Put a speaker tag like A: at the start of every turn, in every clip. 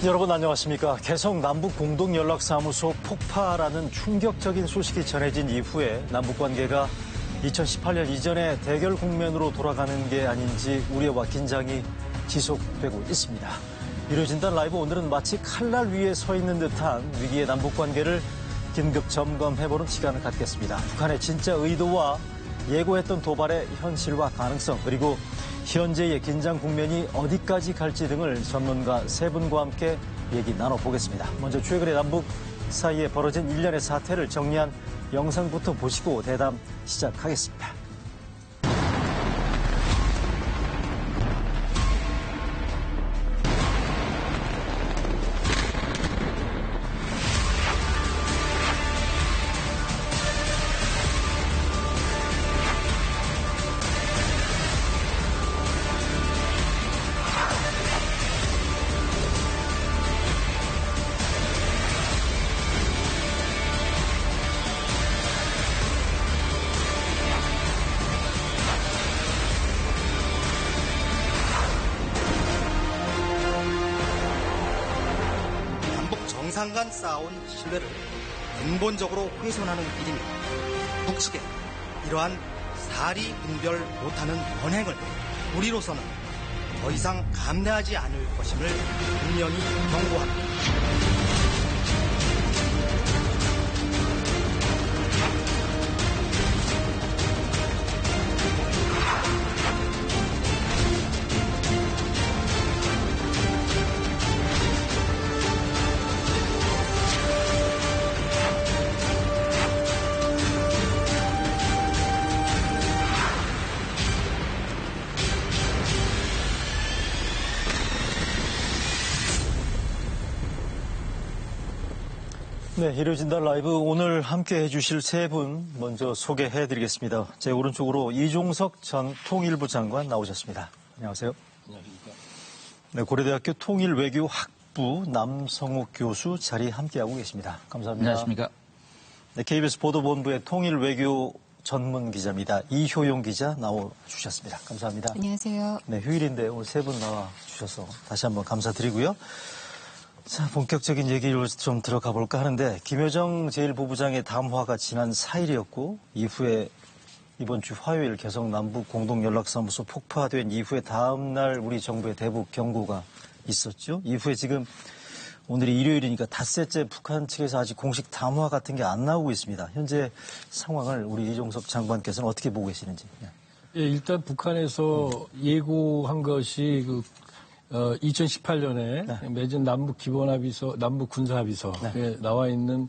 A: 여러분 안녕하십니까. 개성 남북공동연락사무소 폭파라는 충격적인 소식이 전해진 이후에 남북관계가 2018년 이전의 대결 국면으로 돌아가는 게 아닌지 우려와 긴장이 지속되고 있습니다. 이루어진단 라이브 오늘은 마치 칼날 위에 서 있는 듯한 위기의 남북관계를 긴급 점검해보는 시간을 갖겠습니다. 북한의 진짜 의도와 예고했던 도발의 현실과 가능성, 그리고 현재의 긴장 국면이 어디까지 갈지 등을 전문가 세 분과 함께 얘기 나눠보겠습니다. 먼저 최근에 남북 사이에 벌어진 일련의 사태를 정리한 영상부터 보시고 대담 시작하겠습니다.
B: 정상 간 쌓아온 신뢰를 근본적으로 훼손하는 일입니다. 북측에 이러한 사리 분별 못하는 언행을 우리로서는 더 이상 감내하지 않을 것임을 분명히 경고합니다.
A: 네, 이루어진단 라이브 오늘 함께 해주실 세 분 먼저 소개해드리겠습니다. 제 오른쪽으로 이종석 전 통일부 장관 나오셨습니다. 안녕하세요.
C: 안녕하십니까.
A: 네, 고려대학교 통일외교학부 남성욱 교수 자리 함께하고 계십니다. 감사합니다.
C: 안녕하십니까.
A: 네, KBS 보도본부의 통일외교 전문 기자입니다. 이효용 기자 나와주셨습니다. 감사합니다.
D: 안녕하세요.
A: 네, 휴일인데 오늘 세 분 나와주셔서 다시 한번 감사드리고요. 자, 본격적인 얘기를 좀 들어가 볼까 하는데, 김여정 제1부부장의 담화가 지난 4일이었고, 이후에 이번 주 화요일 개성 남북 공동연락사무소 폭파된 이후에 다음날 우리 정부의 대북 경고가 있었죠. 이후에 지금 오늘이 일요일이니까 닷새째 북한 측에서 아직 공식 담화 같은 게 안 나오고 있습니다. 현재 상황을 우리 이종석 장관께서는 어떻게 보고 계시는지.
C: 예, 일단 북한에서 예고한 것이 2018년에
A: 네.
C: 맺은 남북 기본합의서, 남북 군사합의서에 나와 있는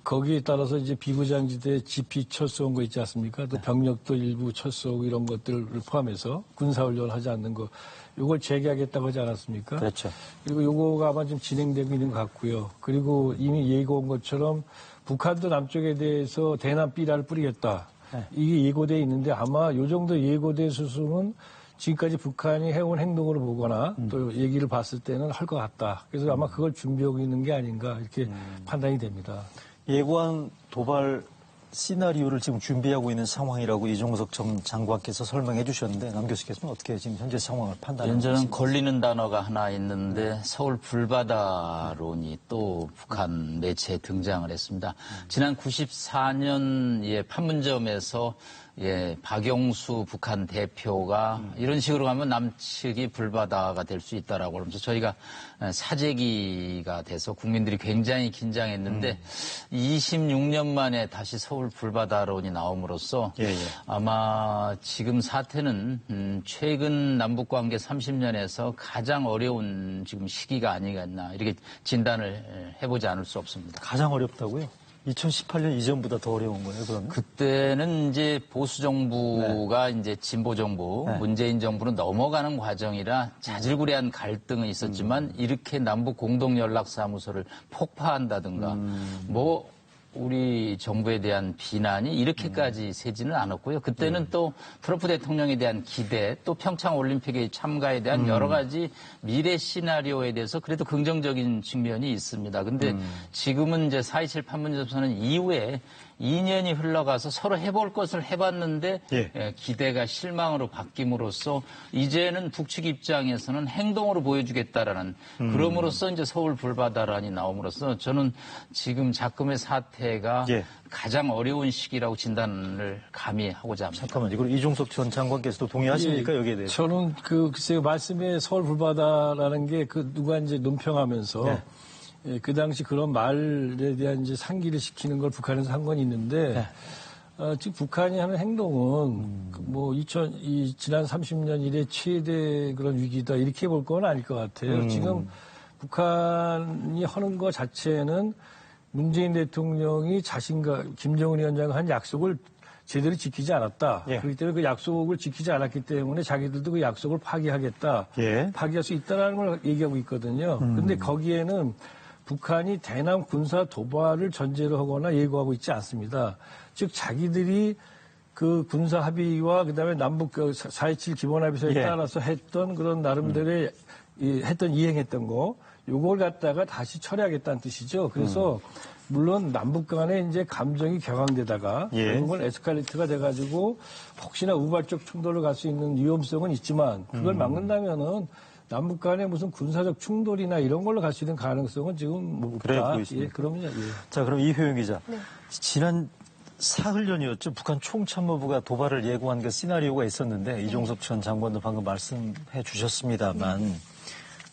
C: 거기에 따라서 이제 비무장지대 GP 철수한 거 있지 않습니까? 또 병력도 일부 철수하고 이런 것들을 포함해서 군사훈련을 하지 않는 거, 이걸 재개하겠다고 하지 않았습니까?
A: 그렇죠.
C: 그리고 요거가 아마 좀 진행되고 있는 것 같고요. 그리고 이미 예고한 것처럼 북한도 남쪽에 대해서 대남 삐라를 뿌리겠다.
A: 네.
C: 이게 예고돼 있는데 아마 요 정도 예고된 수순은 지금까지 북한이 해온 행동으로 보거나 또 얘기를 봤을 때는 할 것 같다. 그래서 아마 그걸 준비하고 있는 게 아닌가 이렇게 판단이 됩니다.
A: 예고한 도발 시나리오를 지금 준비하고 있는 상황이라고 이종석 전 장관께서 설명해 주셨는데, 남 교수께서는 어떻게 지금 현재 상황을 판단하고
E: 저는
A: 계십니까?
E: 걸리는 단어가 하나 있는데 서울 불바다론이 또 북한 매체에 등장을 했습니다. 지난 94년 판문점에서 박영수 북한 대표가 이런 식으로 가면 남측이 불바다가 될 수 있다라고 그러면서 저희가 사재기가 돼서 국민들이 굉장히 긴장했는데 26년 만에 다시 서울 불바다론이 나옴으로써 아마 지금 사태는 최근 남북관계 30년에서 가장 어려운 지금 시기가 아니겠나 이렇게 진단을 해보지 않을 수 없습니다.
A: 가장 어렵다고요? 2018년 이전보다 더 어려운 거예요, 그러면?
E: 그때는 이제 보수 정부가 이제 진보 정부, 문재인 정부는 넘어가는 과정이라 자질구레한 갈등은 있었지만 이렇게 남북 공동연락사무소를 폭파한다든가 우리 정부에 대한 비난이 이렇게까지 세지는 않았고요. 그때는 또 트럼프 대통령에 대한 기대, 또 평창 올림픽의 참가에 대한 여러 가지 미래 시나리오에 대해서 그래도 긍정적인 측면이 있습니다. 근데 지금은 이제 4.27 판문점 선언 이후에 2년이 흘러가서 서로 해볼 것을 해봤는데
A: 예.
E: 기대가 실망으로 바뀜으로써 이제는 북측 입장에서는 행동으로 보여주겠다라는 그럼으로써 이제 서울 불바다란이 나옴으로써 저는 지금 작금의 사태가
A: 예.
E: 가장 어려운 시기라고 진단을 감히 하고자 합니다.
A: 잠깐만요. 그리고 이종석 전 장관께서도 동의하십니까? 여기에 대해서?
C: 저는 글쎄요, 말씀에 서울 불바다라는 게 누가 이제 논평하면서
A: 네.
C: 예, 그 당시 그런 말에 대한 이제 상기를 시키는 걸 북한에서 한 건 있는데, 지금 북한이 하는 행동은 지난 30년 이래 최대 그런 위기다 이렇게 볼 건 아닐 것 같아요. 지금 북한이 하는 것 자체는 문재인 대통령이 자신과 김정은 위원장과 한 약속을 제대로 지키지 않았다.
A: 예.
C: 그렇기 때문에 그 약속을 지키지 않았기 때문에 자기들도 그 약속을 파기하겠다.
A: 예.
C: 파기할 수 있다는 걸 얘기하고 있거든요. 그런데 거기에는 북한이 대남 군사 도발을 전제로 하거나 예고하고 있지 않습니다. 즉 자기들이 그 군사 합의와 그다음에 남북 4.27 기본합의서에
A: 예.
C: 따라서 했던 그런 나름대로의 이행했던 거 요걸 갖다가 다시 처리하겠다는 뜻이죠. 그래서 물론 남북 간에 이제 감정이 격앙되다가
A: 예.
C: 결국은 에스컬레이트가 돼가지고 혹시나 우발적 충돌을 갈 수 있는 위험성은 있지만 그걸 막는다면은 남북 간에 무슨 군사적 충돌이나 이런 걸로 갈 수 있는 가능성은 지금
A: 그래
C: 없다.
A: 보이십니까?
C: 예, 그럼요. 예.
A: 자, 그럼 이효영 기자. 지난 사흘전이었죠. 북한 총참모부가 도발을 예고한 그 시나리오가 있었는데 이종석 전 장관도 방금 말씀해 주셨습니다만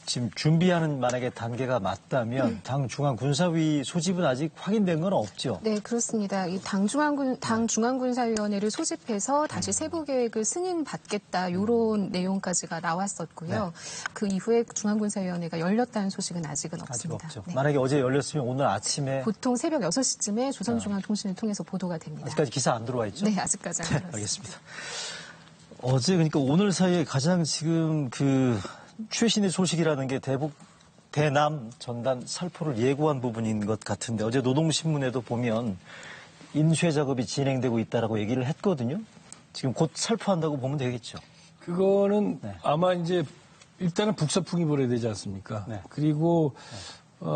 A: 지금 준비하는 만약에 단계가 맞다면 당 중앙군사위 소집은 아직 확인된 건 없죠.
D: 네, 그렇습니다. 이 당 중앙군사위원회를 소집해서 다시 세부 계획을 승인받겠다 이런 내용까지가 나왔었고요. 그 이후에 중앙군사위원회가 열렸다는 소식은 아직은
A: 아직
D: 없습니다.
A: 없죠.
D: 네.
A: 만약에 어제 열렸으면 오늘 아침에
D: 보통 새벽 6시쯤에 조선중앙통신을 통해서 보도가 됩니다.
A: 아직까지 기사 안 들어와 있죠?
D: 네, 아직까지 안 들었습니다.
A: 알겠습니다. 어제 그러니까 오늘 사이에 가장 지금 최신의 소식이라는 게 대남 전단 살포를 예고한 부분인 것 같은데 어제 노동신문에도 보면 인쇄 작업이 진행되고 있다라고 얘기를 했거든요. 지금 곧 살포한다고 보면 되겠죠.
C: 그거는 아마 이제 일단은 북서풍이 불어야 되지 않습니까?
A: 네.
C: 그리고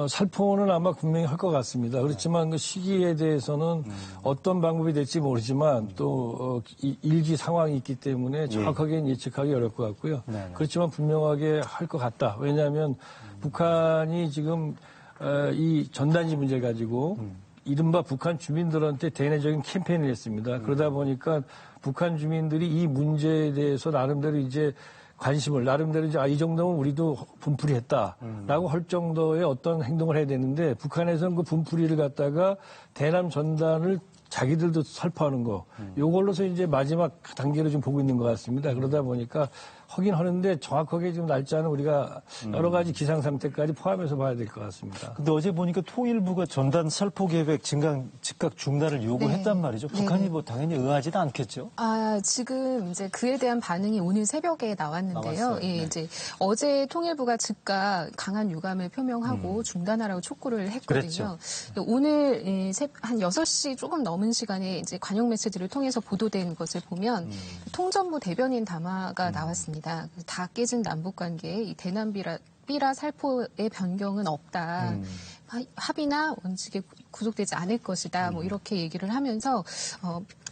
C: 살포는 아마 분명히 할 것 같습니다. 그렇지만 그 시기에 대해서는 어떤 방법이 될지 모르지만 또 일기 상황이 있기 때문에 정확하게 예측하기 어려울 것 같고요.
A: 네.
C: 그렇지만 분명하게 할 것 같다. 왜냐하면 북한이 지금 이 전단지 문제 가지고 이른바 북한 주민들한테 대내적인 캠페인을 했습니다. 그러다 보니까 북한 주민들이 이 문제에 대해서 나름대로 이제 관심을 나름대로 이제 이 정도면 우리도 분풀이 했다라고 할 정도의 어떤 행동을 해야 되는데 북한에서는 그 분풀이를 갖다가 대남 전단을 자기들도 살포하는 거 요걸로서 이제 마지막 단계로 좀 보고 있는 것 같습니다. 그러다 보니까 하긴 하는데 정확하게 지금 날짜는 우리가 여러 가지 기상 상태까지 포함해서 봐야 될 것 같습니다.
A: 근데 어제 보니까 통일부가 전단 살포 계획 즉각 중단을 요구했단 말이죠. 북한이 뭐 당연히 응하지는 않겠죠.
D: 지금 이제 그에 대한 반응이 오늘 새벽에 나왔는데요.
A: 나왔어요.
D: 예,
A: 네.
D: 이제 어제 통일부가 즉각 강한 유감을 표명하고 중단하라고 촉구를 했거든요. 오늘 한 6시 조금 넘은 시간에 이제 관영 매체들을 통해서 보도된 것을 보면 통전부 대변인 담화가 나왔습니다. 다 깨진 남북 관계에 이 대남 삐라 살포의 변경은 없다. 합의나 원칙에 구속되지 않을 것이다. 뭐 이렇게 얘기를 하면서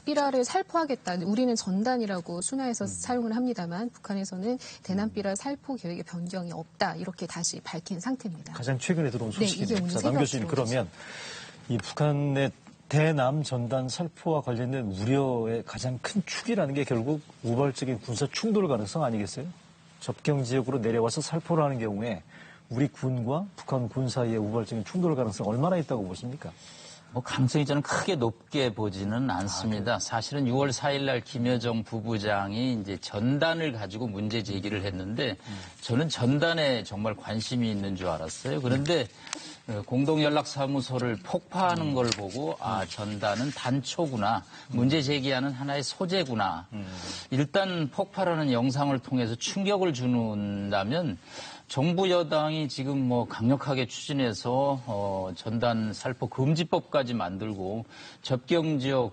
D: 삐라를 살포하겠다. 우리는 전단이라고 순화해서 사용을 합니다만 북한에서는 대남 삐라 살포 계획의 변경이 없다. 이렇게 다시 밝힌 상태입니다.
A: 가장 최근에 들어온 소식이네요.
D: 이게 오늘
A: 자,
D: 새벽
A: 남 교수님 그러면 이 북한의 대남 전단 살포와 관련된 우려의 가장 큰 축이라는 게 결국 우발적인 군사 충돌 가능성 아니겠어요? 접경 지역으로 내려와서 살포를 하는 경우에 우리 군과 북한 군 사이의 우발적인 충돌 가능성 얼마나 있다고 보십니까?
E: 가능성이 저는 크게 높게 보지는 않습니다. 사실은 6월 4일 날 김여정 부부장이 이제 전단을 가지고 문제 제기를 했는데 저는 전단에 정말 관심이 있는 줄 알았어요. 그런데 공동연락사무소를 폭파하는 걸 보고 전단은 단초구나. 문제 제기하는 하나의 소재구나. 일단 폭발하는 영상을 통해서 충격을 주는다면 정부 여당이 지금 강력하게 추진해서 전단 살포 금지법까지 만들고 접경 지역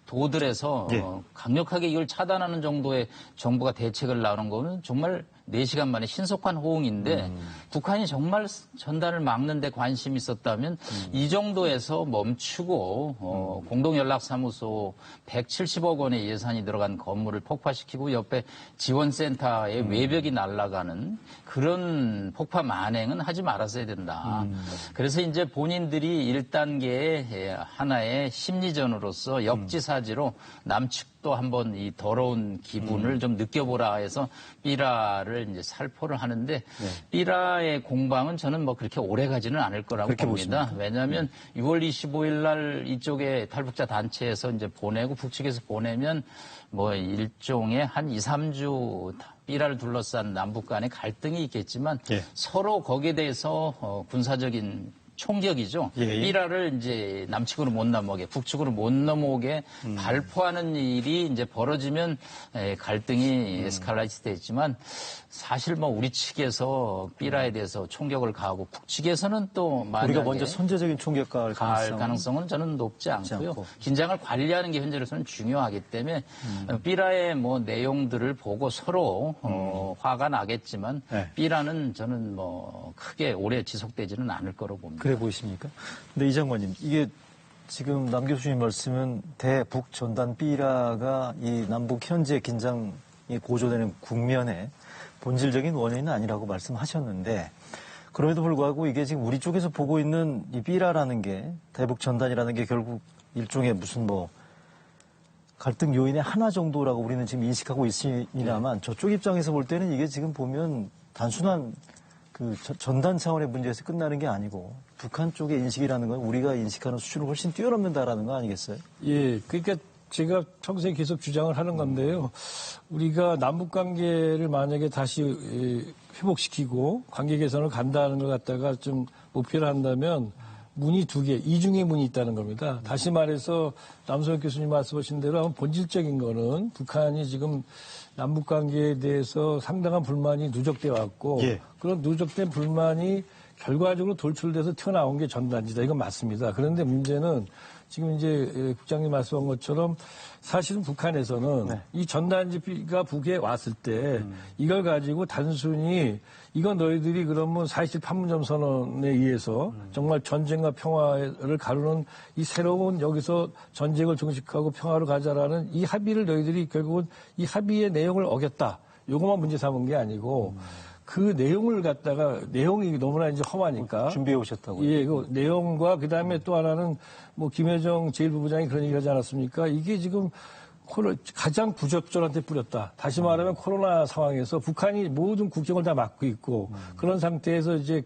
E: 도들에서 강력하게 이걸 차단하는 정도의 정부가 대책을 나오는 거는 정말 4시간 만에 신속한 호응인데 북한이 정말 전단을 막는 데 관심이 있었다면 이 정도에서 멈추고 공동연락사무소 170억 원의 예산이 들어간 건물을 폭파시키고 옆에 지원센터에 외벽이 날아가는 그런 폭파 만행은 하지 말았어야 된다. 그래서 이제 본인들이 1단계의 하나의 심리전으로서 역지사지로 남측도 한번 이 더러운 기분을 좀 느껴보라 해서 삐라를 이제 살포를 하는데 삐라의 공방은 저는 뭐 그렇게 오래 가지는 않을 거라고 봅니다. 왜냐하면 6월 25일 날 이쪽에 탈북자 단체에서 이제 보내고 북측에서 보내면 뭐 일종의 한 2, 3주 삐라를 둘러싼 남북 간의 갈등이 있겠지만 서로 거기에 대해서 군사적인 총격이죠. 삐라를 이제 남측으로 못 넘어오게, 북측으로 못 넘어오게 발포하는 일이 이제 벌어지면 갈등이 에스컬레이트 됐지만 사실 뭐 우리 측에서 삐라에 대해서 총격을 가하고 북측에서는 또 만약에
A: 우리가 먼저 선제적인 총격 가할
E: 가능성은 저는 높지 않고요. 긴장을 관리하는 게 현재로서는 중요하기 때문에 삐라의 뭐 내용들을 보고 서로 화가 나겠지만 삐라는 저는 뭐 크게 오래 지속되지는 않을 거로 봅니다.
A: 그래 보이십니까? 근데 이 장관님, 이게 지금 남 교수님 말씀은 대북 전단 삐라가 이 남북 현재 긴장이 고조되는 국면의 본질적인 원인은 아니라고 말씀하셨는데 그럼에도 불구하고 이게 지금 우리 쪽에서 보고 있는 이 삐라라는 게 대북 전단이라는 게 결국 일종의 무슨 뭐 갈등 요인의 하나 정도라고 우리는 지금 인식하고 있습니다만 저쪽 입장에서 볼 때는 이게 지금 보면 단순한 그 전단 차원의 문제에서 끝나는 게 아니고 북한 쪽의 인식이라는 건 우리가 인식하는 수준을 훨씬 뛰어넘는다라는 거 아니겠어요?
C: 예, 그러니까 제가 평소에 계속 주장을 하는 건데요. 우리가 남북 관계를 만약에 다시 회복시키고 관계 개선을 간다는 걸 갖다가 좀 목표를 한다면 문이 2개, 이중의 문이 있다는 겁니다. 다시 말해서 남성혁 교수님 말씀하신 대로 본질적인 거는 북한이 지금 남북 관계에 대해서 상당한 불만이 누적되어 왔고 그런 누적된 불만이 결과적으로 돌출돼서 튀어나온 게 전단지다. 이건 맞습니다. 그런데 문제는 지금 이제 국장님 말씀한 것처럼 사실은 북한에서는 이 전단지가 북에 왔을 때 이걸 가지고 단순히 이건 너희들이 그러면 4.27 판문점 선언에 의해서 정말 전쟁과 평화를 가르는 이 새로운 여기서 전쟁을 종식하고 평화로 가자라는 이 합의를 너희들이 결국은 이 합의의 내용을 어겼다. 요것만 문제 삼은 게 아니고 그 내용을 갖다가 내용이 너무나 이제 험하니까
A: 준비해 오셨다고요?
C: 예, 그 내용과 그 다음에 또 하나는 뭐 김여정 제1부부장이 그런 얘기를 하지 않았습니까? 이게 지금 가장 부적절한테 뿌렸다. 다시 말하면 코로나 상황에서 북한이 모든 국경을 다 막고 있고 그런 상태에서 이제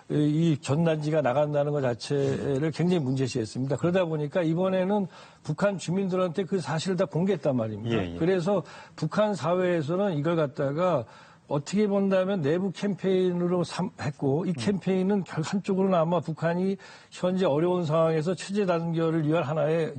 C: 이 전단지가 나간다는 것 자체를 굉장히 문제시했습니다. 그러다 보니까 이번에는 북한 주민들한테 그 사실을 다 공개했단 말입니다. 그래서 북한 사회에서는 이걸 갖다가 어떻게 본다면 내부 캠페인으로 했고 이 캠페인은 한쪽으로는 아마 북한이 현재 어려운 상황에서 체제 단결을 위한 하나의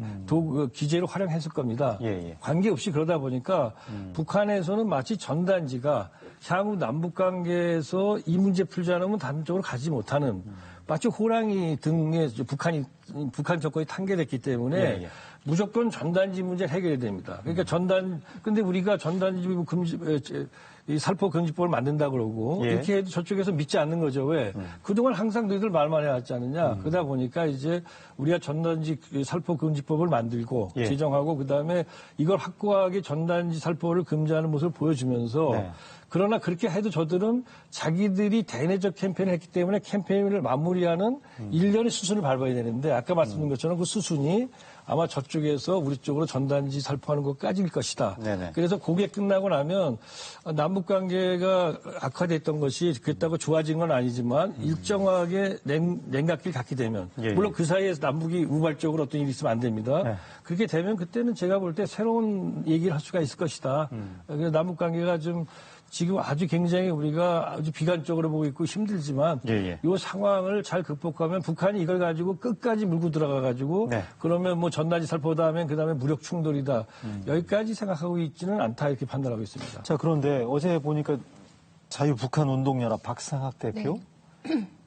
C: 기제로 활용했을 겁니다. 관계없이 그러다 보니까 북한에서는 마치 전단지가 향후 남북관계에서 이 문제 풀지 않으면 단쪽으로 가지 못하는 마치 호랑이 등에 북한 정권이 탄계됐기 때문에 무조건 전단지 문제를 해결해야 됩니다. 그러니까 근데 우리가 전단지 금지, 이 살포 금지법을 만든다 그러고 이렇게 해도 저쪽에서 믿지 않는 거죠. 왜? 그동안 항상 너희들 말만 해왔지 않느냐. 그러다 보니까 이제 우리가 전단지 살포 금지법을 만들고 제정하고 그다음에 이걸 확고하게 전단지 살포를 금지하는 모습을 보여주면서 그러나 그렇게 해도 저들은 자기들이 대내적 캠페인을 했기 때문에 캠페인을 마무리하는 일련의 수순을 밟아야 되는데 아까 말씀드린 것처럼 그 수순이 아마 저쪽에서 우리 쪽으로 전단지 살포하는 것까지일 것이다. 그래서 그게 끝나고 나면 남북관계가 악화됐던 것이 그랬다고 좋아진 건 아니지만 일정하게 냉각기를 갖게 되면 물론 그 사이에서 남북이 우발적으로 어떤 일이 있으면 안 됩니다. 그렇게 되면 그때는 제가 볼 때 새로운 얘기를 할 수가 있을 것이다. 그래서 남북관계가 좀 지금 아주 굉장히 우리가 아주 비관적으로 보고 있고 힘들지만 이 상황을 잘 극복하면 북한이 이걸 가지고 끝까지 물고 들어가가지고 그러면 뭐 전단지 살포다 하면 그다음에 무력 충돌이다. 여기까지 생각하고 있지는 않다 이렇게 판단하고 있습니다.
A: 자, 그런데 어제 보니까 자유북한운동연합 박상학 대표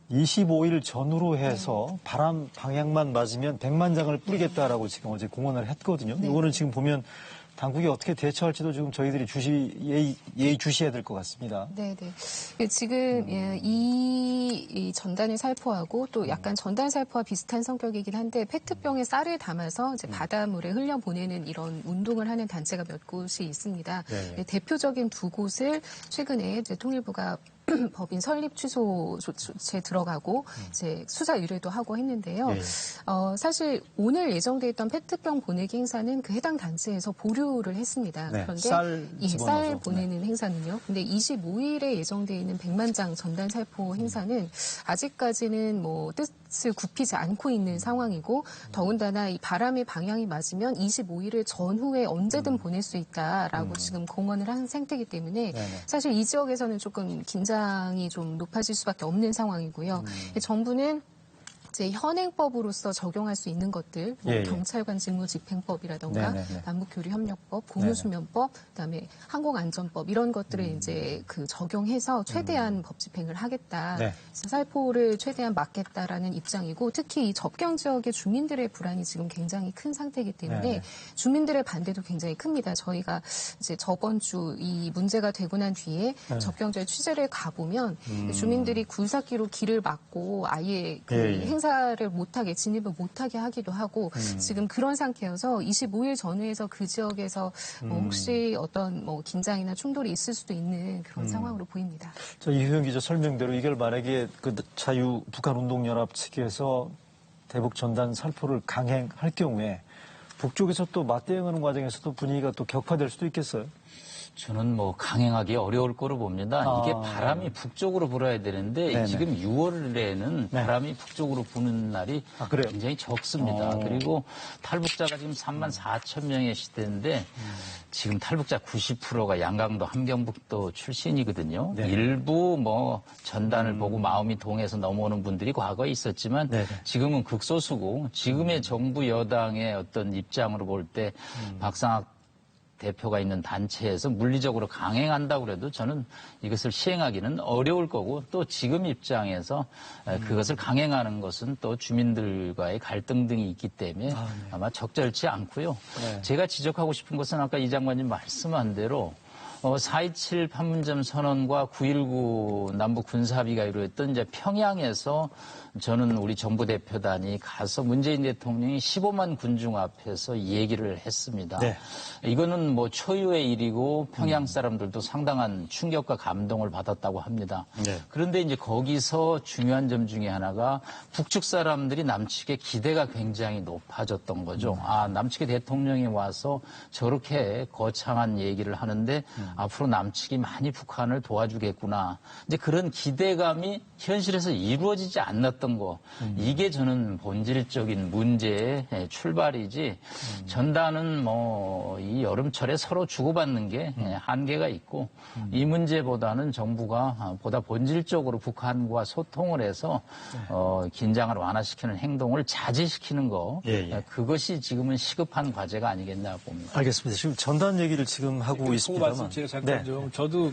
A: 25일 전후로 해서 바람 방향만 맞으면 100만 장을 뿌리겠다라고 지금 어제 공언을 했거든요. 이거는 지금 보면 당국이 어떻게 대처할지도 지금 저희들이 예의주시해야 될 것 같습니다.
D: 네네. 지금 이 전단을 살포하고 또 약간 전단 살포와 비슷한 성격이긴 한데 페트병에 쌀을 담아서 이제 바닷물에 흘려 보내는 이런 운동을 하는 단체가 몇 곳이 있습니다.
A: 네.
D: 대표적인 두 곳을 최근에 이제 통일부가 법인 설립 취소 조치에 들어가고 이제 수사 의뢰도 하고 했는데요.
A: 네.
D: 사실 오늘 예정돼 있던 페트병 보내기 행사는 그 해당 단체에서 보류를 했습니다.
A: 네,
D: 그런데
A: 쌀
D: 이
A: 집어넣어서.
D: 쌀 보내는 행사는요. 근데 25일에 예정돼 있는 100만 장 전단 살포 행사는 아직까지는 뭐 뜻을 굽히지 않고 있는 상황이고 더군다나 이 바람의 방향이 맞으면 25일을 전후에 언제든 보낼 수 있다라고 지금 공언을 한 상태이기 때문에
A: 네네.
D: 사실 이 지역에서는 조금 긴장이 좀 높아질 수밖에 없는 상황이고요. 정부는 이제 현행법으로서 적용할 수 있는 것들, 뭐
A: 예, 예.
D: 경찰관 직무집행법이라던가
A: 네네네.
D: 남북교류협력법, 공유수면법, 그다음에 항공안전법 이런 것들을 이제 그 적용해서 최대한 법 집행을 하겠다.
A: 네.
D: 그래서 살포를 최대한 막겠다라는 입장이고 특히 이 접경 지역의 주민들의 불안이 지금 굉장히 큰 상태이기 때문에
A: 네네.
D: 주민들의 반대도 굉장히 큽니다. 저희가 이제 저번 주 이 문제가 되고 난 뒤에
A: 네.
D: 접경 지역 취재를 가보면 주민들이 굴삭기로 길을 막고 아예 그
A: 예, 예.
D: 행사를 못하게 진입을 못하게 하기도 하고 지금 그런 상태여서 25일 전후에서 그 지역에서 혹시 어떤 뭐 긴장이나 충돌이 있을 수도 있는 그런 상황으로 보입니다.
A: 자, 이효영 기자 설명대로 이걸 만약에 그 북한운동연합 측에서 대북 전단 살포를 강행할 경우에 북쪽에서 또 맞대응하는 과정에서도 분위기가 또 격화될 수도 있겠어요.
E: 저는 뭐 강행하기 어려울 거로 봅니다. 이게 바람이 북쪽으로 불어야 되는데
A: 네네.
E: 지금 6월에는 바람이 북쪽으로 부는 날이
A: 그래요?
E: 굉장히 적습니다. 그리고 탈북자가 지금 3만 4천 명의 시대인데 지금 탈북자 90%가 양강도 함경북도 출신이거든요.
A: 네.
E: 일부 뭐 전단을 보고 마음이 동해서 넘어오는 분들이 과거에 있었지만
A: 네네.
E: 지금은 극소수고 지금의 정부 여당의 어떤 입장으로 볼 때 박상학 대표가 있는 단체에서 물리적으로 강행한다고 해도 저는 이것을 시행하기는 어려울 거고 또 지금 입장에서 그것을 강행하는 것은 또 주민들과의 갈등 등이 있기 때문에 아마 적절치 않고요.
A: 네.
E: 제가 지적하고 싶은 것은 아까 이 장관님 말씀한 대로 4.27 판문점 선언과 9.19 남북 군사합의가 이루어졌던 이제 평양에서 저는 우리 정부 대표단이 가서 문재인 대통령이 15만 군중 앞에서 얘기를 했습니다.
A: 네.
E: 이거는 뭐 초유의 일이고 평양 사람들도 상당한 충격과 감동을 받았다고 합니다.
A: 네.
E: 그런데 이제 거기서 중요한 점 중에 하나가 북측 사람들이 남측의 기대가 굉장히 높아졌던 거죠. 아, 남측의 대통령이 와서 저렇게 거창한 얘기를 하는데 앞으로 남측이 많이 북한을 도와주겠구나. 이제 그런 기대감이 현실에서 이루어지지 않았던 거. 이게 저는 본질적인 문제의 출발이지. 전단은 뭐 이 여름철에 서로 주고받는 게 한계가 있고 이 문제보다는 정부가 보다 본질적으로 북한과 소통을 해서 긴장을 완화시키는 행동을 자제시키는 거. 그것이 지금은 시급한 과제가 아니겠나 봅니다.
A: 알겠습니다. 지금 전단 얘기를 지금 하고 있습니다만.
C: 말씀 제가 잠깐 좀 저도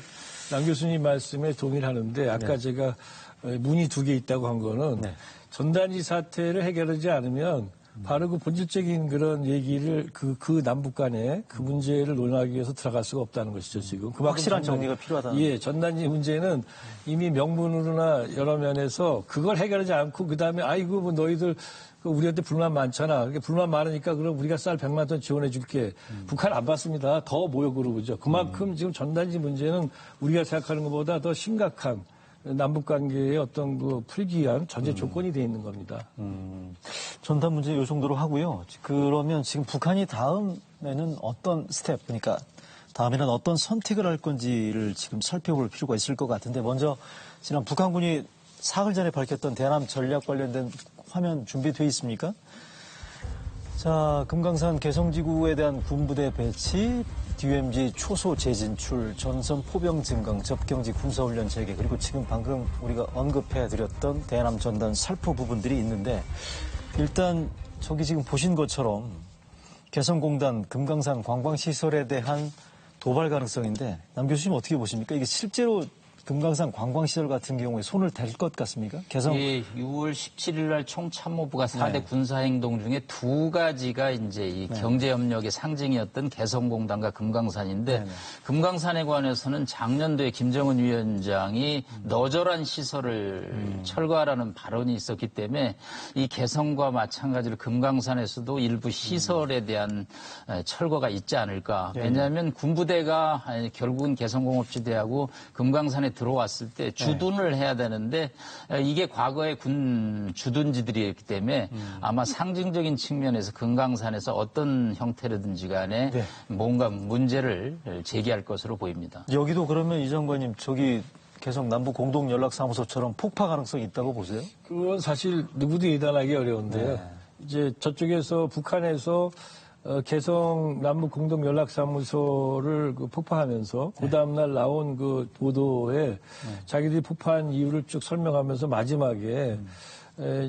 C: 남 교수님 말씀에 동의를 하는데 아까 제가 문이 두 개 있다고 한 거는 전단지 사태를 해결하지 않으면 바로 그 본질적인 그런 얘기를 그 남북 간에 그 문제를 논하기 위해서 들어갈 수가 없다는 것이죠, 지금. 그만큼
A: 확실한 정리가 필요하다는.
C: 예, 전단지 문제는 이미 명분으로나 여러 면에서 그걸 해결하지 않고 그다음에 아이고 뭐 너희들 우리한테 불만 많잖아. 그러니까 불만 많으니까 그럼 우리가 쌀 100만 톤 지원해 줄게. 북한 안 받습니다. 더 모여 그러고죠. 그만큼 지금 전단지 문제는 우리가 생각하는 것보다 더 심각한 남북 관계의 어떤 그 풀기 위한 전제 조건이 돼 있는 겁니다.
A: 전단 문제 요 정도로 하고요. 그러면 지금 북한이 다음에는 어떤 스텝, 그러니까 다음에는 어떤 선택을 할 건지를 지금 살펴볼 필요가 있을 것 같은데 먼저 지난 북한군이 사흘 전에 밝혔던 대남 전략 관련된 화면 준비되어 있습니까? 자, 금강산 개성지구에 대한 군부대 배치, DMZ 초소 재진출, 전선 포병 증강, 접경지 군사훈련 재개, 그리고 지금 방금 우리가 언급해드렸던 대남 전단 살포 부분들이 있는데 일단 저기 지금 보신 것처럼 개성공단 금강산 관광시설에 대한 도발 가능성인데 남 교수님 어떻게 보십니까? 이게 실제로 금강산 관광시설 같은 경우에 손을 댈 것 같습니까? 개성.
E: 예, 6월 17일 날 총참모부가 4대 군사행동 중에 두 가지가 이제 이 경제협력의 상징이었던 개성공단과 금강산인데 금강산에 관해서는 작년도에 김정은 위원장이 너절한 시설을 철거하라는 발언이 있었기 때문에 이 개성과 마찬가지로 금강산에서도 일부 시설에 대한 철거가 있지 않을까. 왜냐하면 군부대가 결국은 개성공업지대하고 금강산에 들어왔을 때 주둔을 해야 되는데 이게 과거의 군 주둔지들이었기 때문에 아마 상징적인 측면에서 금강산에서 어떤 형태로든지 간에 뭔가 문제를 제기할 것으로 보입니다.
A: 여기도 그러면 이 장관님 저기 개성 남북 공동연락사무소처럼 폭파 가능성이 있다고 보세요?
C: 그건 사실 누구도 예단하기 어려운데요. 이제 저쪽에서 북한에서 개성 남북 공동 연락사무소를 폭파하면서 그 다음날 나온 그 보도에 자기들이 폭파한 이유를 쭉 설명하면서 마지막에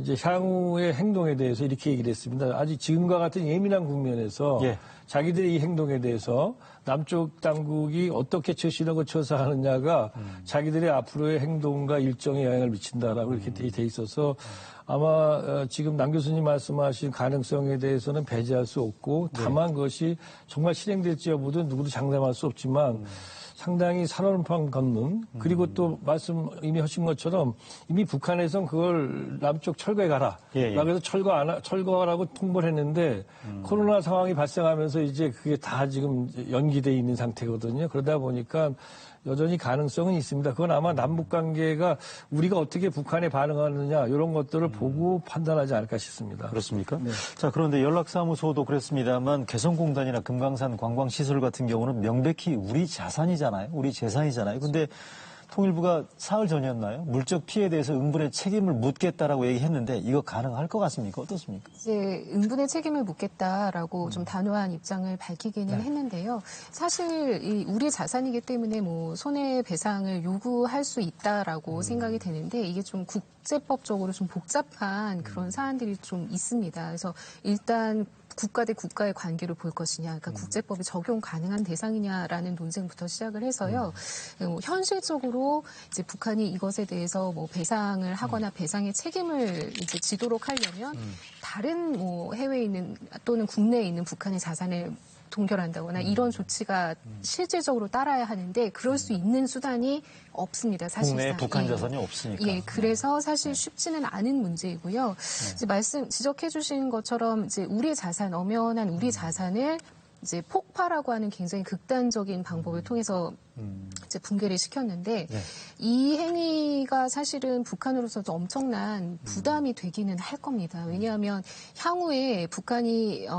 C: 이제 향후의 행동에 대해서 이렇게 얘기를 했습니다. 아직 지금과 같은 예민한 국면에서 자기들의 이 행동에 대해서 남쪽 당국이 어떻게 처신하고 처사하느냐가 자기들의 앞으로의 행동과 일정에 영향을 미친다라고 이렇게 돼 있어서 아마 지금 남 교수님 말씀하신 가능성에 대해서는 배제할 수 없고 다만 그것이 정말 실행될지 여부도 누구도 장담할 수 없지만 상당히 산업판 걷는 그리고 또 말씀 이미 하신 것처럼 이미 북한에선 그걸 남쪽 철거해 가라. 그래서 철거하라고 통보를 했는데 코로나 상황이 발생하면서 이제 그게 다 지금 연기돼 있는 상태거든요. 그러다 보니까 여전히 가능성은 있습니다. 그건 아마 남북 관계가 우리가 어떻게 북한에 반응하느냐 이런 것들을 보고 판단하지 않을까 싶습니다.
A: 그렇습니까? 자, 그런데 연락사무소도 그랬습니다만 개성공단이나 금강산 관광시설 같은 경우는 명백히 우리 자산이잖아요. 우리 재산이잖아요. 근데 통일부가 사흘 전이었나요? 물적 피해에 대해서 응분의 책임을 묻겠다라고 얘기했는데 이거 가능할 것 같습니까? 어떻습니까?
D: 이제 응분의 책임을 묻겠다라고 좀 단호한 입장을 밝히기는 했는데요. 사실 우리 자산이기 때문에 뭐 손해배상을 요구할 수 있다라고 생각이 되는데 이게 좀 국제법적으로 좀 복잡한 그런 사안들이 좀 있습니다. 그래서 일단 국가 대 국가의 관계를 볼 것이냐, 그러니까 국제법이 적용 가능한 대상이냐라는 논쟁부터 시작을 해서요. 현실적으로 이제 북한이 이것에 대해서 뭐 배상을 하거나 배상의 책임을 이제 지도록 하려면 다른 뭐 해외에 있는 또는 국내에 있는 북한의 자산을 동결한다거나 이런 조치가 실질적으로 따라야 하는데 그럴 수 있는 수단이 없습니다. 사실상.
A: 국내에 북한 자산이 없으니까.
D: 그래서 사실 쉽지는 않은 문제이고요. 이제 지적해 주신 것처럼 이제 우리 자산, 엄연한 우리 자산을 이제 폭파라고 하는 굉장히 극단적인 방법을 통해서 이제 붕괴를 시켰는데 이 행위가 사실은 북한으로서도 엄청난 부담이 되기는 할 겁니다. 왜냐하면 향후에 북한이 이제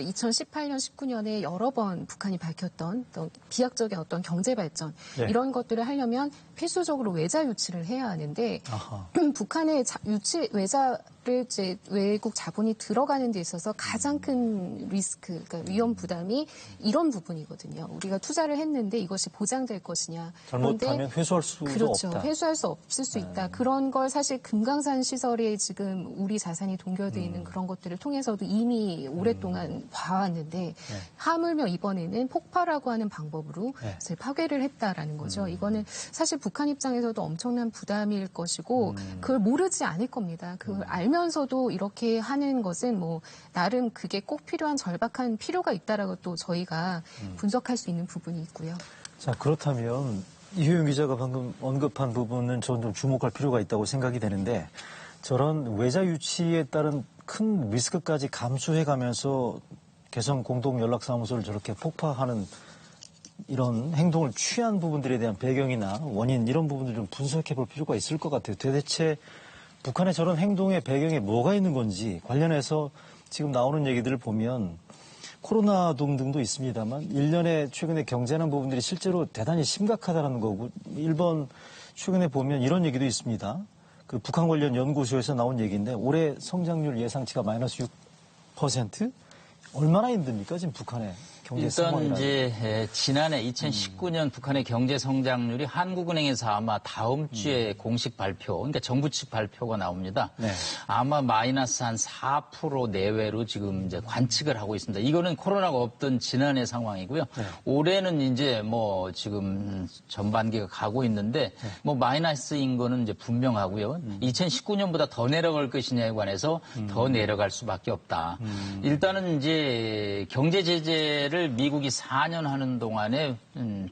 D: 2018년, 19년에 여러 번 북한이 밝혔던 어떤 비약적인 어떤 경제 발전 이런 것들을 하려면 필수적으로 외자 유치를 해야 하는데 북한의 외자를 이제 외국 자본이 들어가는 데 있어서 가장 큰 리스크, 그러니까 위험 부담이 이런 부분이거든요. 우리가 투자를 했는데 이것이 보장될 것이냐.
A: 잘못하면 회수할 수도 없다.
D: 회수할 수 없을 수 있다. 그런 걸 사실 금강산 시설에 지금 우리 자산이 동결되어 있는 그런 것들을 통해서도 이미 오랫동안 봐왔는데 하물며 이번에는 폭파라고 하는 방법으로 파괴를 했다라는 거죠. 이거는 사실 북한 입장에서도 엄청난 부담일 것이고 그걸 모르지 않을 겁니다. 그걸 알면서도 이렇게 하는 것은 뭐 나름 그게 꼭 필요한 절박한 필요가 있다라고 또 저희가 분석할 수 있는 부분이 있고요.
A: 자, 그렇다면 이효영 기자가 방금 언급한 부분은 저는 좀 주목할 필요가 있다고 생각이 되는데 저런 외자 유치에 따른 큰 리스크까지 감수해가면서 개성 공동연락사무소를 저렇게 폭파하는 이런 행동을 취한 부분들에 대한 배경이나 원인 이런 부분들 좀 분석해 볼 필요가 있을 것 같아요. 도대체 북한의 저런 행동의 배경에 뭐가 있는 건지 관련해서 지금 나오는 얘기들을 보면 코로나 등등도 있습니다만 일련의 최근에 경제난 부분들이 실제로 대단히 심각하다는 거고 일본 최근에 보면 이런 얘기도 있습니다. 그 북한 관련 연구소에서 나온 얘기인데 올해 성장률 예상치가 마이너스 6%? 얼마나 힘듭니까 지금 북한의 경제
E: 일단
A: 상황이라는.
E: 이제 지난해 2019년 북한의 경제 성장률이 한국은행에서 아마 다음 주에 공식 발표, 그러니까 정부 측 발표가 나옵니다.
A: 네.
E: 아마 마이너스 한 4% 내외로 지금 이제 관측을 하고 있습니다. 이거는 코로나가 없던 지난해 상황이고요.
A: 네.
E: 올해는 이제 뭐 지금 전반기가 가고 있는데 뭐 마이너스인 거는 이제 분명하고요. 2019년보다 더 내려갈 것이냐에 관해서 더 내려갈 수밖에 없다. 일단은 이제 경제 제재를 미국이 4년 하는 동안에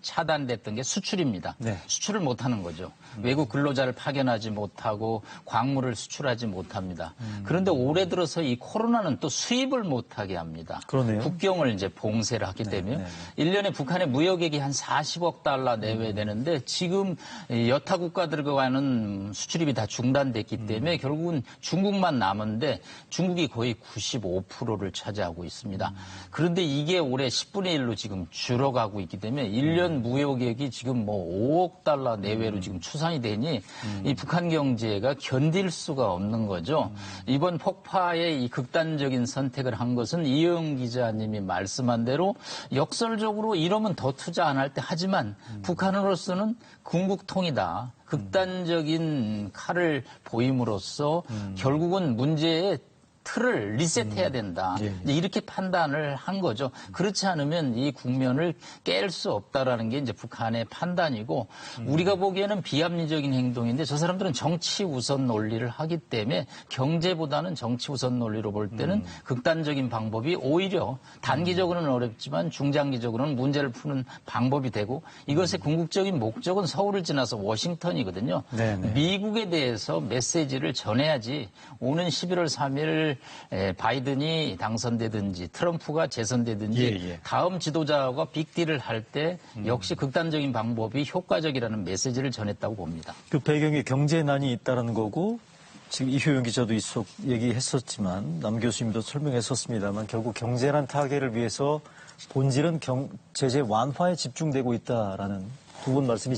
E: 차단됐던 게 수출입니다.
A: 네.
E: 수출을 못하는 거죠. 외국 근로자를 파견하지 못하고 광물을 수출하지 못합니다. 그런데 올해 들어서 이 코로나는 또 수입을 못하게 합니다.
A: 그러네요.
E: 국경을 이제 봉쇄를 하기 때문에 1년에 북한의 무역액이 한 40억 달러 내외 되는데 지금 여타 국가들과 가는 수출입이 다 중단됐기 때문에 결국은 중국만 남은데 중국이 거의 95%를 차지하고 있습니다. 그런데 이게 올해 10분의 1로 지금 줄어가고 있기 때문에 1년 무역액이 지금 뭐 5억 달러 내외로 지금 추산이 되니 이 북한 경제가 견딜 수가 없는 거죠. 이번 폭파의 이 극단적인 선택을 한 것은 이영 기자님이 말씀한 대로 역설적으로 이러면 더 투자 안 할 때 하지만 북한으로서는 궁극통이다. 극단적인 칼을 보임으로써 결국은 문제의 틀을 리셋해야 된다. 이렇게 판단을 한 거죠. 그렇지 않으면 이 국면을 깰 수 없다라는 게 이제 북한의 판단이고 우리가 보기에는 비합리적인 행동인데 저 사람들은 정치 우선 논리를 하기 때문에 경제보다는 정치 우선 논리로 볼 때는 극단적인 방법이 오히려 단기적으로는 어렵지만 중장기적으로는 문제를 푸는 방법이 되고 이것의 궁극적인 목적은 서울을 지나서 워싱턴이거든요.
A: 네네.
E: 미국에 대해서 메시지를 전해야지 오는 11월 3일 바이든이 당선되든지 트럼프가 재선되든지 다음 지도자와 빅딜을 할 때 역시 극단적인 방법이 효과적이라는 메시지를 전했다고 봅니다.
A: 그 배경에 경제난이 있다는 거고 지금 이효영 기자도 얘기했었지만 남 교수님도 설명했었습니다만 결국 경제난 타개를 위해서 본질은 제재 완화에 집중되고 있다라는 두 분 말씀이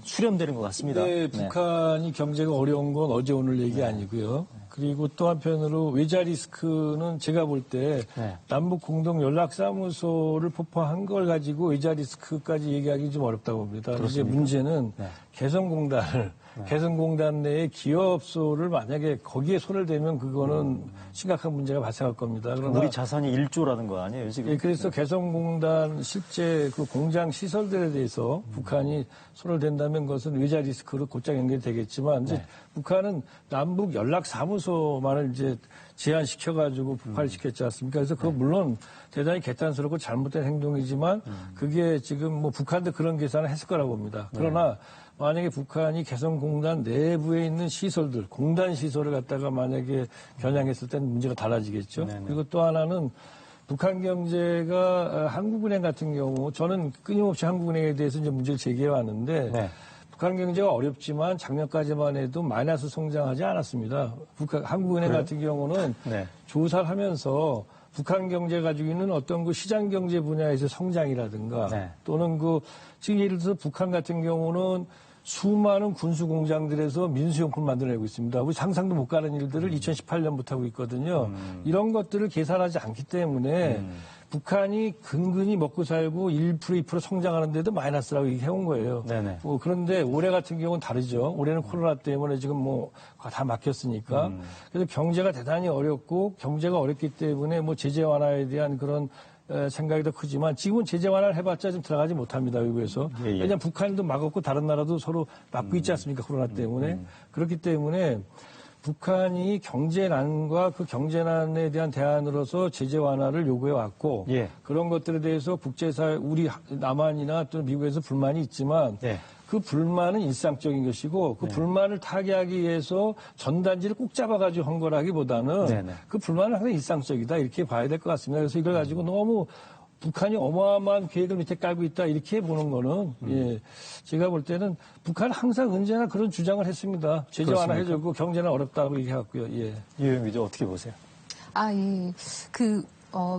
A: 수렴되는 것 같습니다.
C: 네, 북한이 경제가 어려운 건 어제 오늘 얘기 아니고요. 그리고 또 한편으로 외자 리스크는 제가 볼 때 남북 공동 연락사무소를 폭파한 걸 가지고 외자 리스크까지 얘기하기 좀 어렵다고 봅니다. 이제 문제는 개성공단 내에 기업소를 만약에 거기에 손을 대면 그거는 심각한 문제가 발생할 겁니다. 그러나
A: 우리 자산이 1조라는 거 아니에요, 지금?
C: 예, 그래서 개성공단 실제 그 공장 시설들에 대해서 북한이 손을 댄다면 그것은 외자 리스크로 곧장 연결이 되겠지만 이제 북한은 남북 연락사무소만을 이제 제한시켜가지고 폭발시켰지 않습니까? 그래서 그거 물론 대단히 개탄스럽고 잘못된 행동이지만 그게 지금 뭐 북한도 그런 계산을 했을 거라고 봅니다. 그러나 만약에 북한이 개성공단 내부에 있는 시설들, 공단 시설을 갖다가 만약에 겨냥했을 때는 문제가 달라지겠죠. 그리고 또 하나는 북한 경제가 한국은행 같은 경우 저는 끊임없이 한국은행에 대해서 이제 문제를 제기해 왔는데 북한 경제가 어렵지만 작년까지만 해도 마이너스 성장하지 않았습니다. 한국은행 같은 경우는 조사를 하면서 북한 경제 가지고 있는 어떤 그 시장 경제 분야에서 성장이라든가 또는 지금 예를 들어서 북한 같은 경우는 수많은 군수 공장들에서 민수용품 만들어내고 있습니다. 우리 상상도 못 가는 일들을 2018년부터 하고 있거든요. 이런 것들을 계산하지 않기 때문에 북한이 근근히 먹고 살고 1%, 2% 성장하는데도 마이너스라고 얘기해온 거예요. 그런데 올해 같은 경우는 다르죠. 올해는 코로나 때문에 지금 다 막혔으니까. 그래서 경제가 대단히 어렵고 경제가 어렵기 때문에 제재 완화에 대한 그런 생각이 더 크지만 지금은 제재 완화를 해봤자 좀 들어가지 못합니다. 외국에서. 왜냐하면 북한도 막았고 다른 나라도 서로 막고 있지 않습니까? 코로나 때문에. 그렇기 때문에 북한이 경제난과 그 경제난에 대한 대안으로서 제재 완화를 요구해 왔고 그런 것들에 대해서 국제사회 우리 남한이나 또 미국에서 불만이 있지만 그 불만은 일상적인 것이고 그 불만을 타개하기 위해서 전단지를 꼭 잡아가지고 한 거라기보다는 그 불만은 항상 일상적이다 이렇게 봐야 될 것 같습니다. 그래서 이걸 가지고 너무 북한이 어마어마한 계획을 밑에 깔고 있다 이렇게 보는 거는 제가 볼 때는 북한은 항상 언제나 그런 주장을 했습니다. 제재 완화해주고 경제는 어렵다고 얘기해왔고요.
A: 이효영 기자 어떻게 보세요?
D: 그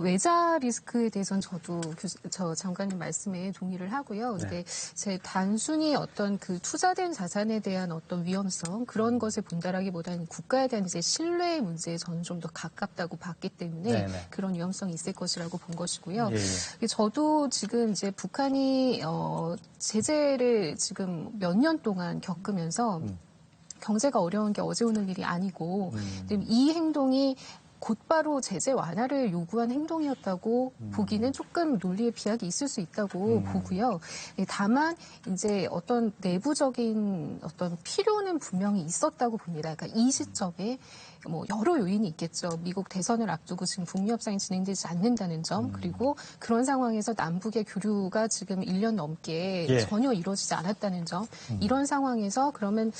D: 외자 리스크에 대해서는 저도 저 장관님 말씀에 동의를 하고요. 근데 제 단순히 어떤 그 투자된 자산에 대한 어떤 위험성 그런 것을 본다라기보다는 국가에 대한 이제 신뢰의 문제에 저는 좀 더 가깝다고 봤기 때문에 그런 위험성이 있을 것이라고 본 것이고요. 저도 지금 이제 북한이 제재를 지금 몇 년 동안 겪으면서 경제가 어려운 게 어제 오는 일이 아니고 이 행동이 곧바로 제재 완화를 요구한 행동이었다고 보기는 조금 논리의 비약이 있을 수 있다고 보고요. 다만 이제 어떤 내부적인 어떤 필요는 분명히 있었다고 봅니다. 그러니까 이 시점에 뭐 여러 요인이 있겠죠. 미국 대선을 앞두고 지금 북미 협상이 진행되지 않는다는 점, 그리고 그런 상황에서 남북의 교류가 지금 1년 넘게 전혀 이루어지지 않았다는 점, 이런 상황에서 그러면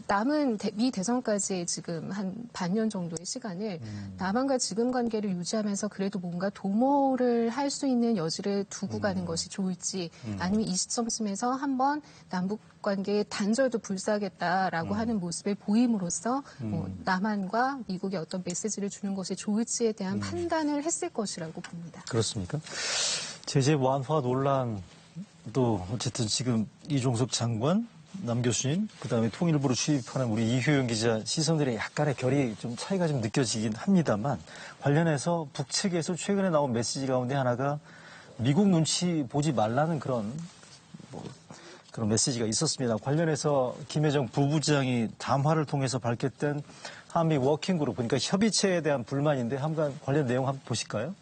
D: 남은 미 대선까지 지금 한 반년 정도의 시간을 남한과 지금 관계를 유지하면서 그래도 뭔가 도모를 할 수 있는 여지를 두고 가는 것이 좋을지, 아니면 이 시점쯤에서 한번 남북 관계의 단절도 불사하겠다라고 하는 모습을 보임으로써 남한과 미국의 어떤 메시지를 주는 것이 좋을지에 대한 판단을 했을 것이라고 봅니다.
A: 그렇습니까? 제재 완화 논란도 어쨌든 지금 이종석 장관, 남 교수님, 그다음에 통일부로 취입하는 우리 이효영 기자 시선들의 약간의 결이 좀 차이가 좀 느껴지긴 합니다만, 관련해서 북측에서 최근에 나온 메시지 가운데 하나가 미국 눈치 보지 말라는 그런 메시지가 있었습니다. 관련해서 김여정 부부장이 담화를 통해서 밝혔던 한미 워킹그룹, 그러니까 협의체에 대한 불만인데 한번 관련 내용 한번 보실까요?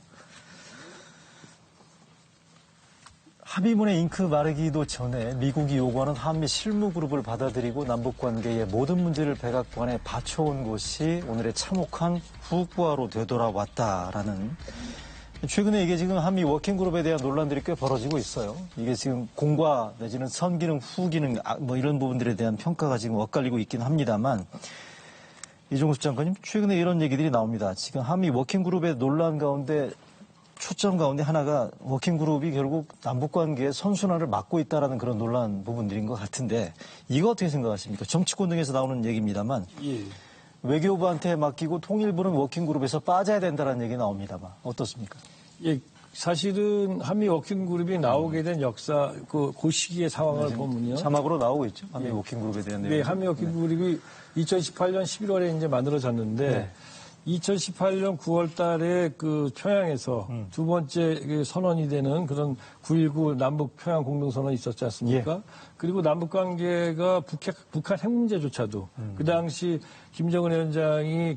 A: 합의문에 잉크 마르기도 전에 미국이 요구하는 한미 실무그룹을 받아들이고 남북관계의 모든 문제를 백악관에 바쳐온 것이 오늘의 참혹한 후과로 되돌아왔다라는, 최근에 이게 지금 한미 워킹그룹에 대한 논란들이 꽤 벌어지고 있어요. 이게 지금 공과 내지는 선기능, 후기능 뭐 이런 부분들에 대한 평가가 지금 엇갈리고 있긴 합니다만, 이종석 장관님, 최근에 이런 얘기들이 나옵니다. 지금 한미 워킹그룹의 논란 가운데 초점 가운데 하나가 워킹그룹이 결국 남북관계의 선순환을 막고 있다라는 그런 논란 부분들인 것 같은데, 이거 어떻게 생각하십니까? 정치권 등에서 나오는 얘기입니다만, 외교부한테 맡기고 통일부는 워킹그룹에서 빠져야 된다는 얘기 나옵니다만 어떻습니까?
C: 예, 사실은 한미 워킹그룹이 나오게 된 역사, 그 시기의 상황을 보면요.
A: 자막으로 나오고 있죠. 한미 워킹그룹에 대한 내용.
C: 네, 한미 워킹그룹이 2018년 11월에 이제 만들어졌는데, 2018년 9월 달에 그 평양에서 두 번째 그 선언이 되는 그런 9.19 남북 평양 공동선언이 있었지 않습니까? 그리고 남북 관계가 북한 핵 문제조차도 그 당시 김정은 위원장이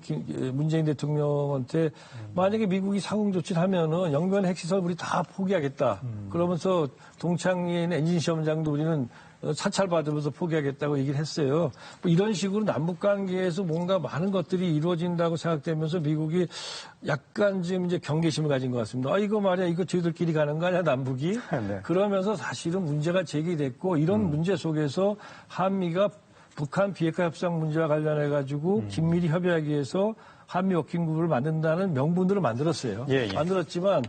C: 문재인 대통령한테 만약에 미국이 상응 조치를 하면은 영변 핵시설 우리 다 포기하겠다. 그러면서 동창리에 있는 엔진 시험장도 우리는 사찰받으면서 포기하겠다고 얘기를 했어요. 뭐 이런 식으로 남북관계에서 뭔가 많은 것들이 이루어진다고 생각되면서 미국이 약간 지금 이제 경계심을 가진 것 같습니다. 이거 말이야, 이거 저희들끼리 가는 거 아니야, 남북이?
A: 네.
C: 그러면서 사실은 문제가 제기됐고, 이런 문제 속에서 한미가 북한 비핵화 협상 문제와 관련해가지고 긴밀히 협의하기 위해서 한미 워킹그룹을 만든다는 명분들을 만들었어요. 만들었지만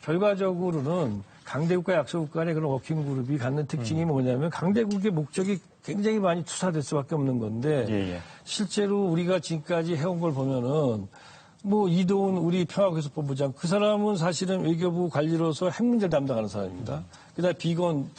C: 결과적으로는 강대국과 약소국 간의 그런 워킹그룹이 갖는 특징이 뭐냐면, 강대국의 목적이 굉장히 많이 투사될 수밖에 없는 건데, 실제로 우리가 지금까지 해온 걸 보면은 뭐 이도훈 우리 평화교섭본부장, 그 사람은 사실은 외교부 관리로서 핵 문제를 담당하는 사람입니다. 그다음에 비건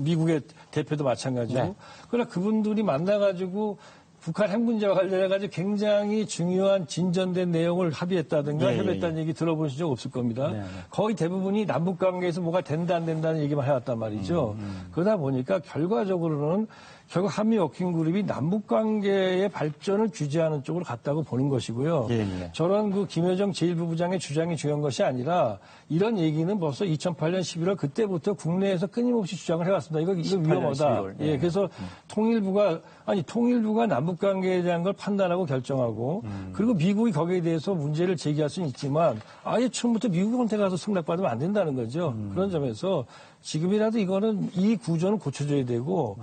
C: 미국의 대표도 마찬가지고. 그러나 그분들이 만나가지고 북한 핵 문제와 관련해가지고 굉장히 중요한 진전된 내용을 합의했다든가 협의했다는 얘기 들어보신 적 없을 겁니다. 거의 대부분이 남북 관계에서 뭐가 된다 안 된다는 얘기만 해왔단 말이죠. 그러다 보니까 결과적으로는 결국 한미 워킹그룹이 남북 관계의 발전을 규제하는 쪽으로 갔다고 보는 것이고요. 저런 그 김여정 제1부부장의 주장이 중요한 것이 아니라, 이런 얘기는 벌써 2008년 11월 그때부터 국내에서 끊임없이 주장을 해왔습니다. 이거 위험하다. 그래서 통일부가 남북 관계에 대한 걸 판단하고 결정하고, 그리고 미국이 거기에 대해서 문제를 제기할 수는 있지만 아예 처음부터 미국한테 가서 승낙받으면 안 된다는 거죠. 그런 점에서 지금이라도 이거는 이 구조는 고쳐줘야 되고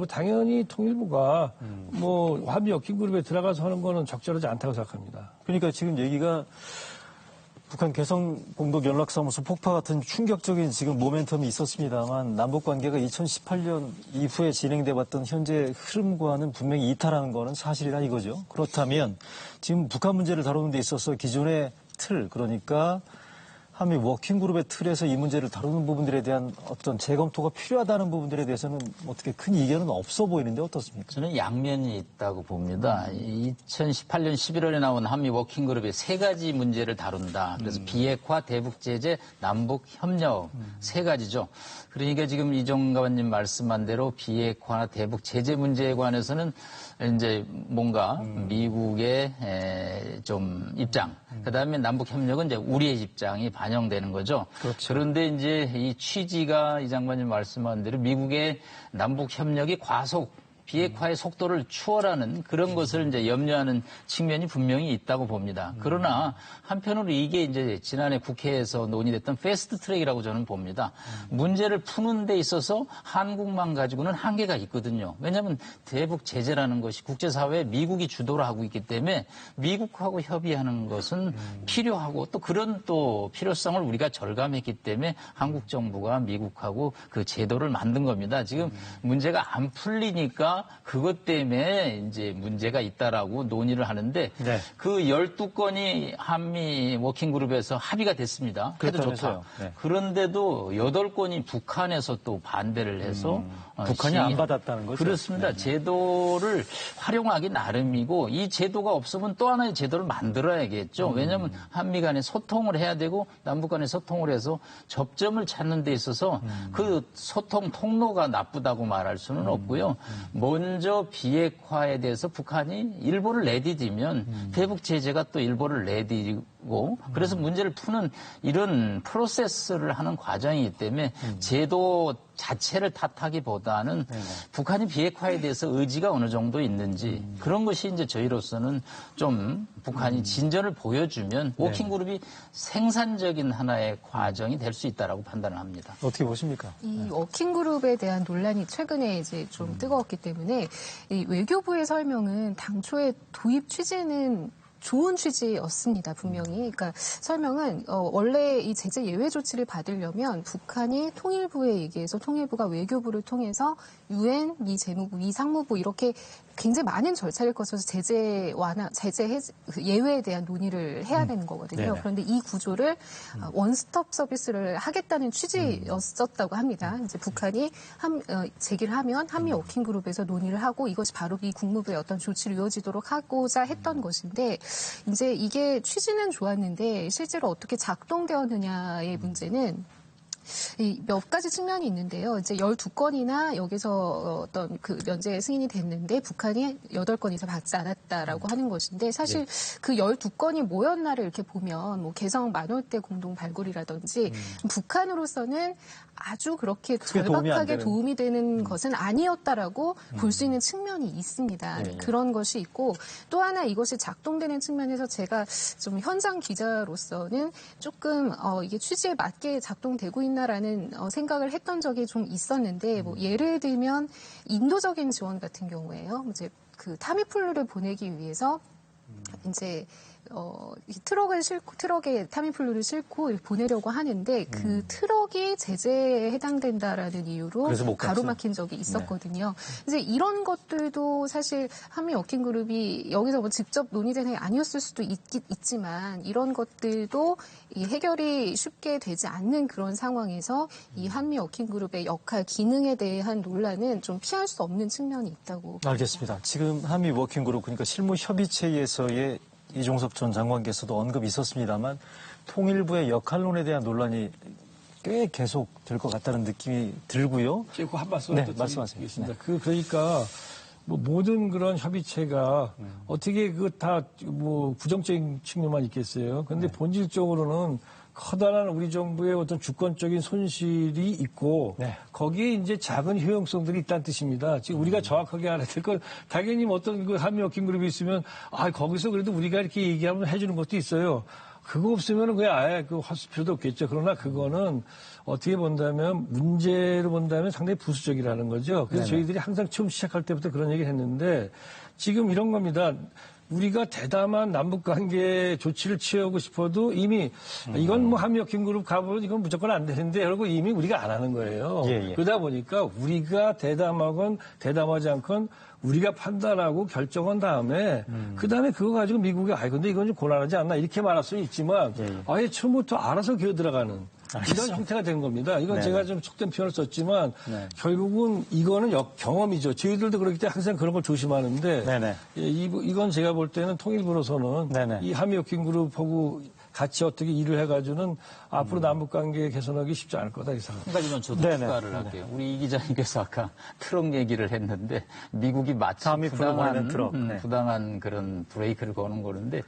C: 당연히 통일부가 뭐 한미 워킹그룹에 들어가서 하는 거는 적절하지 않다고 생각합니다.
A: 그러니까 지금 얘기가 북한 개성공동연락사무소 폭파 같은 충격적인 지금 모멘텀이 있었습니다만, 남북관계가 2018년 이후에 진행돼 왔던 현재 흐름과는 분명히 이탈하는 거는 사실이다 이거죠. 그렇다면 지금 북한 문제를 다루는 데 있어서 기존의 틀, 그러니까 한미 워킹그룹의 틀에서 이 문제를 다루는 부분들에 대한 어떤 재검토가 필요하다는 부분들에 대해서는 어떻게 큰 이견은 없어 보이는데 어떻습니까?
E: 저는 양면이 있다고 봅니다. 2018년 11월에 나온 한미 워킹그룹의 세 가지 문제를 다룬다. 그래서 비핵화, 대북제재, 남북협력 세 가지죠. 그러니까 지금 이종가원님 말씀한 대로 비핵화, 대북제재 문제에 관해서는 이제 뭔가 미국의 좀 입장, 그다음에 남북협력은 이제 우리의 입장이 반영되는 거죠.
A: 그렇죠.
E: 그런데 이제 이 취지가 이 장관님 말씀한 대로 미국의 남북협력이 비핵화의 속도를 추월하는 그런 것을 이제 염려하는 측면이 분명히 있다고 봅니다. 그러나 한편으로 이게 이제 지난해 국회에서 논의됐던 패스트 트랙이라고 저는 봅니다. 문제를 푸는 데 있어서 한국만 가지고는 한계가 있거든요. 왜냐하면 대북 제재라는 것이 국제사회에 미국이 주도를 하고 있기 때문에 미국하고 협의하는 것은 필요하고 또 그런 또 필요성을 우리가 절감했기 때문에 한국 정부가 미국하고 그 제도를 만든 겁니다. 지금 문제가 안 풀리니까 그것 때문에 이제 문제가 있다라고 논의를 하는데
A: 네.
E: 그 12건이 한미 워킹그룹에서 합의가 됐습니다. 해도 좋다.
A: 네.
E: 그런데도 8건이 북한에서 또 반대를 해서
A: 북한이 안 받았다는 거죠?
E: 그렇습니다.
A: 네.
E: 제도를 활용하기 나름이고 이 제도가 없으면 또 하나의 제도를 만들어야겠죠. 왜냐하면 한미 간에 소통을 해야 되고 남북 간에 소통을 해서 접점을 찾는 데 있어서 그 소통 통로가 나쁘다고 말할 수는 없고요. 먼저 비핵화에 대해서 북한이 일본을 내디디면 대북 제재가 또 일본을 내디디고 그래서 문제를 푸는 이런 프로세스를 하는 과정이기 때문에 제도 자체를 탓하기보다는 북한이 비핵화에 대해서 의지가 어느 정도 있는지 그런 것이 이제 저희로서는 좀 북한이 진전을 보여주면 워킹그룹이 생산적인 하나의 과정이 될 수 있다라고 판단을 합니다.
A: 어떻게 보십니까?
D: 이 워킹그룹에 대한 논란이 최근에 이제 좀 뜨거웠기 때문에 이 외교부의 설명은 당초에 도입 취지는 좋은 취지였습니다, 분명히. 그러니까 설명은 원래 이 제재 예외 조치를 받으려면 북한이 통일부에 얘기해서 통일부가 외교부를 통해서 UN, 미 재무부, 미 상무부 이렇게 굉장히 많은 절차를 거쳐서 제재 완화, 예외에 대한 논의를 해야 되는 거거든요.
A: 네네.
D: 그런데 이 구조를 원스톱 서비스를 하겠다는 취지였었다고 합니다. 이제 북한이 제기를 하면 한미 워킹그룹에서 논의를 하고 이것이 바로 미 국무부의 어떤 조치로 이어지도록 하고자 했던 것인데 이제 이게 취지는 좋았는데 실제로 어떻게 작동되었느냐의 문제는 몇 가지 측면이 있는데요. 이제 12건이나 여기서 어떤 그 면제 승인이 됐는데 북한이 8건 이상 받지 않았다라고 하는 것인데 사실 그 12건이 뭐였나를 이렇게 보면 뭐 개성 만월대 공동 발굴이라든지 북한으로서는 아주 그렇게 절박하게 도움이 되는 것은 아니었다라고 볼 수 있는 측면이 있습니다. 그런 것이 있고 또 하나 이것이 작동되는 측면에서 제가 좀 현장 기자로서는 조금 이게 취지에 맞게 작동되고 있나라는 생각을 했던 적이 좀 있었는데 뭐 예를 들면 인도적인 지원 같은 경우에요. 이제 그 타미플루를 보내기 위해서 이제 트럭에 타미플루를 싣고 보내려고 하는데 그 트럭이 제재에 해당된다라는 이유로 가로막힌 적이 있었거든요. 이제 이런 것들도 사실 한미 워킹그룹이 여기서 뭐 직접 논의된 게 아니었을 수도 있지만 이런 것들도 이 해결이 쉽게 되지 않는 그런 상황에서 이 한미 워킹그룹의 역할, 기능에 대한 논란은 좀 피할 수 없는 측면이 있다고.
A: 알겠습니다. 지금 한미 워킹그룹 그러니까 실무협의체에서의 이종섭 전 장관께서도 언급이 있었습니다만 통일부의 역할론에 대한 논란이 꽤 계속 될 것 같다는 느낌이 들고요.
C: 제가 한 말씀
A: 네, 말씀하세요.
C: 네. 그러니까 뭐 모든 그런 협의체가 어떻게 그 다 뭐 부정적인 측면만 있겠어요. 그런데 본질적으로는 커다란 우리 정부의 어떤 주권적인 손실이 있고 거기에 이제 작은 효용성들이 있다는 뜻입니다. 지금 우리가 정확하게 알아야 될 건 당연히 어떤 그 한미 워킹그룹이 있으면 거기서 그래도 우리가 이렇게 얘기하면 해주는 것도 있어요. 그거 없으면 그냥 아예 그 할 필요도 없겠죠. 그러나 그거는 어떻게 본다면 문제로 본다면 상당히 부수적이라는 거죠. 그래서 저희들이 항상 처음 시작할 때부터 그런 얘기를 했는데 지금 이런 겁니다. 우리가 대담한 남북관계 조치를 취하고 싶어도 이미 이건 뭐 한미역행그룹 가보면 이건 무조건 안 되는데 그러고 이미 우리가 안 하는 거예요.
A: 예, 예.
C: 그러다 보니까 우리가 대담하건 대담하지 않건 우리가 판단하고 결정한 다음에 그다음에 그거 가지고 미국이 근데 이건 좀 곤란하지 않나 이렇게 말할 수는 있지만 아예 처음부터 알아서 기어 들어가는 이런 형태가 된 겁니다. 이건 제가 좀 속된 표현을 썼지만 결국은 이거는 경험이죠. 저희들도 그렇기 때문에 항상 그런 걸 조심하는데
A: 네네.
C: 이건 제가 볼 때는 통일부로서는
A: 네네.
C: 이 한미역행그룹하고 같이 어떻게 일을 해가지고는 앞으로 남북관계 개선하기 쉽지 않을 거다 이 생각.
E: 한 가지만 저도
A: 네네.
E: 추가를 할게요. 우리 이 기자님께서 아까 트럭 얘기를 했는데 미국이 마치
A: 한미 불어버리는 트럭.
E: 부당한 그런 브레이크를 거는 거는데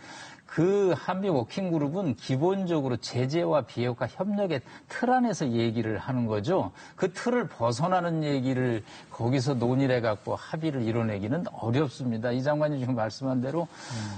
E: 그 한미 워킹그룹은 기본적으로 제재와 비핵화 협력의 틀 안에서 얘기를 하는 거죠. 그 틀을 벗어나는 얘기를 거기서 논의를 해갖고 합의를 이뤄내기는 어렵습니다. 이 장관님 지금 말씀한 대로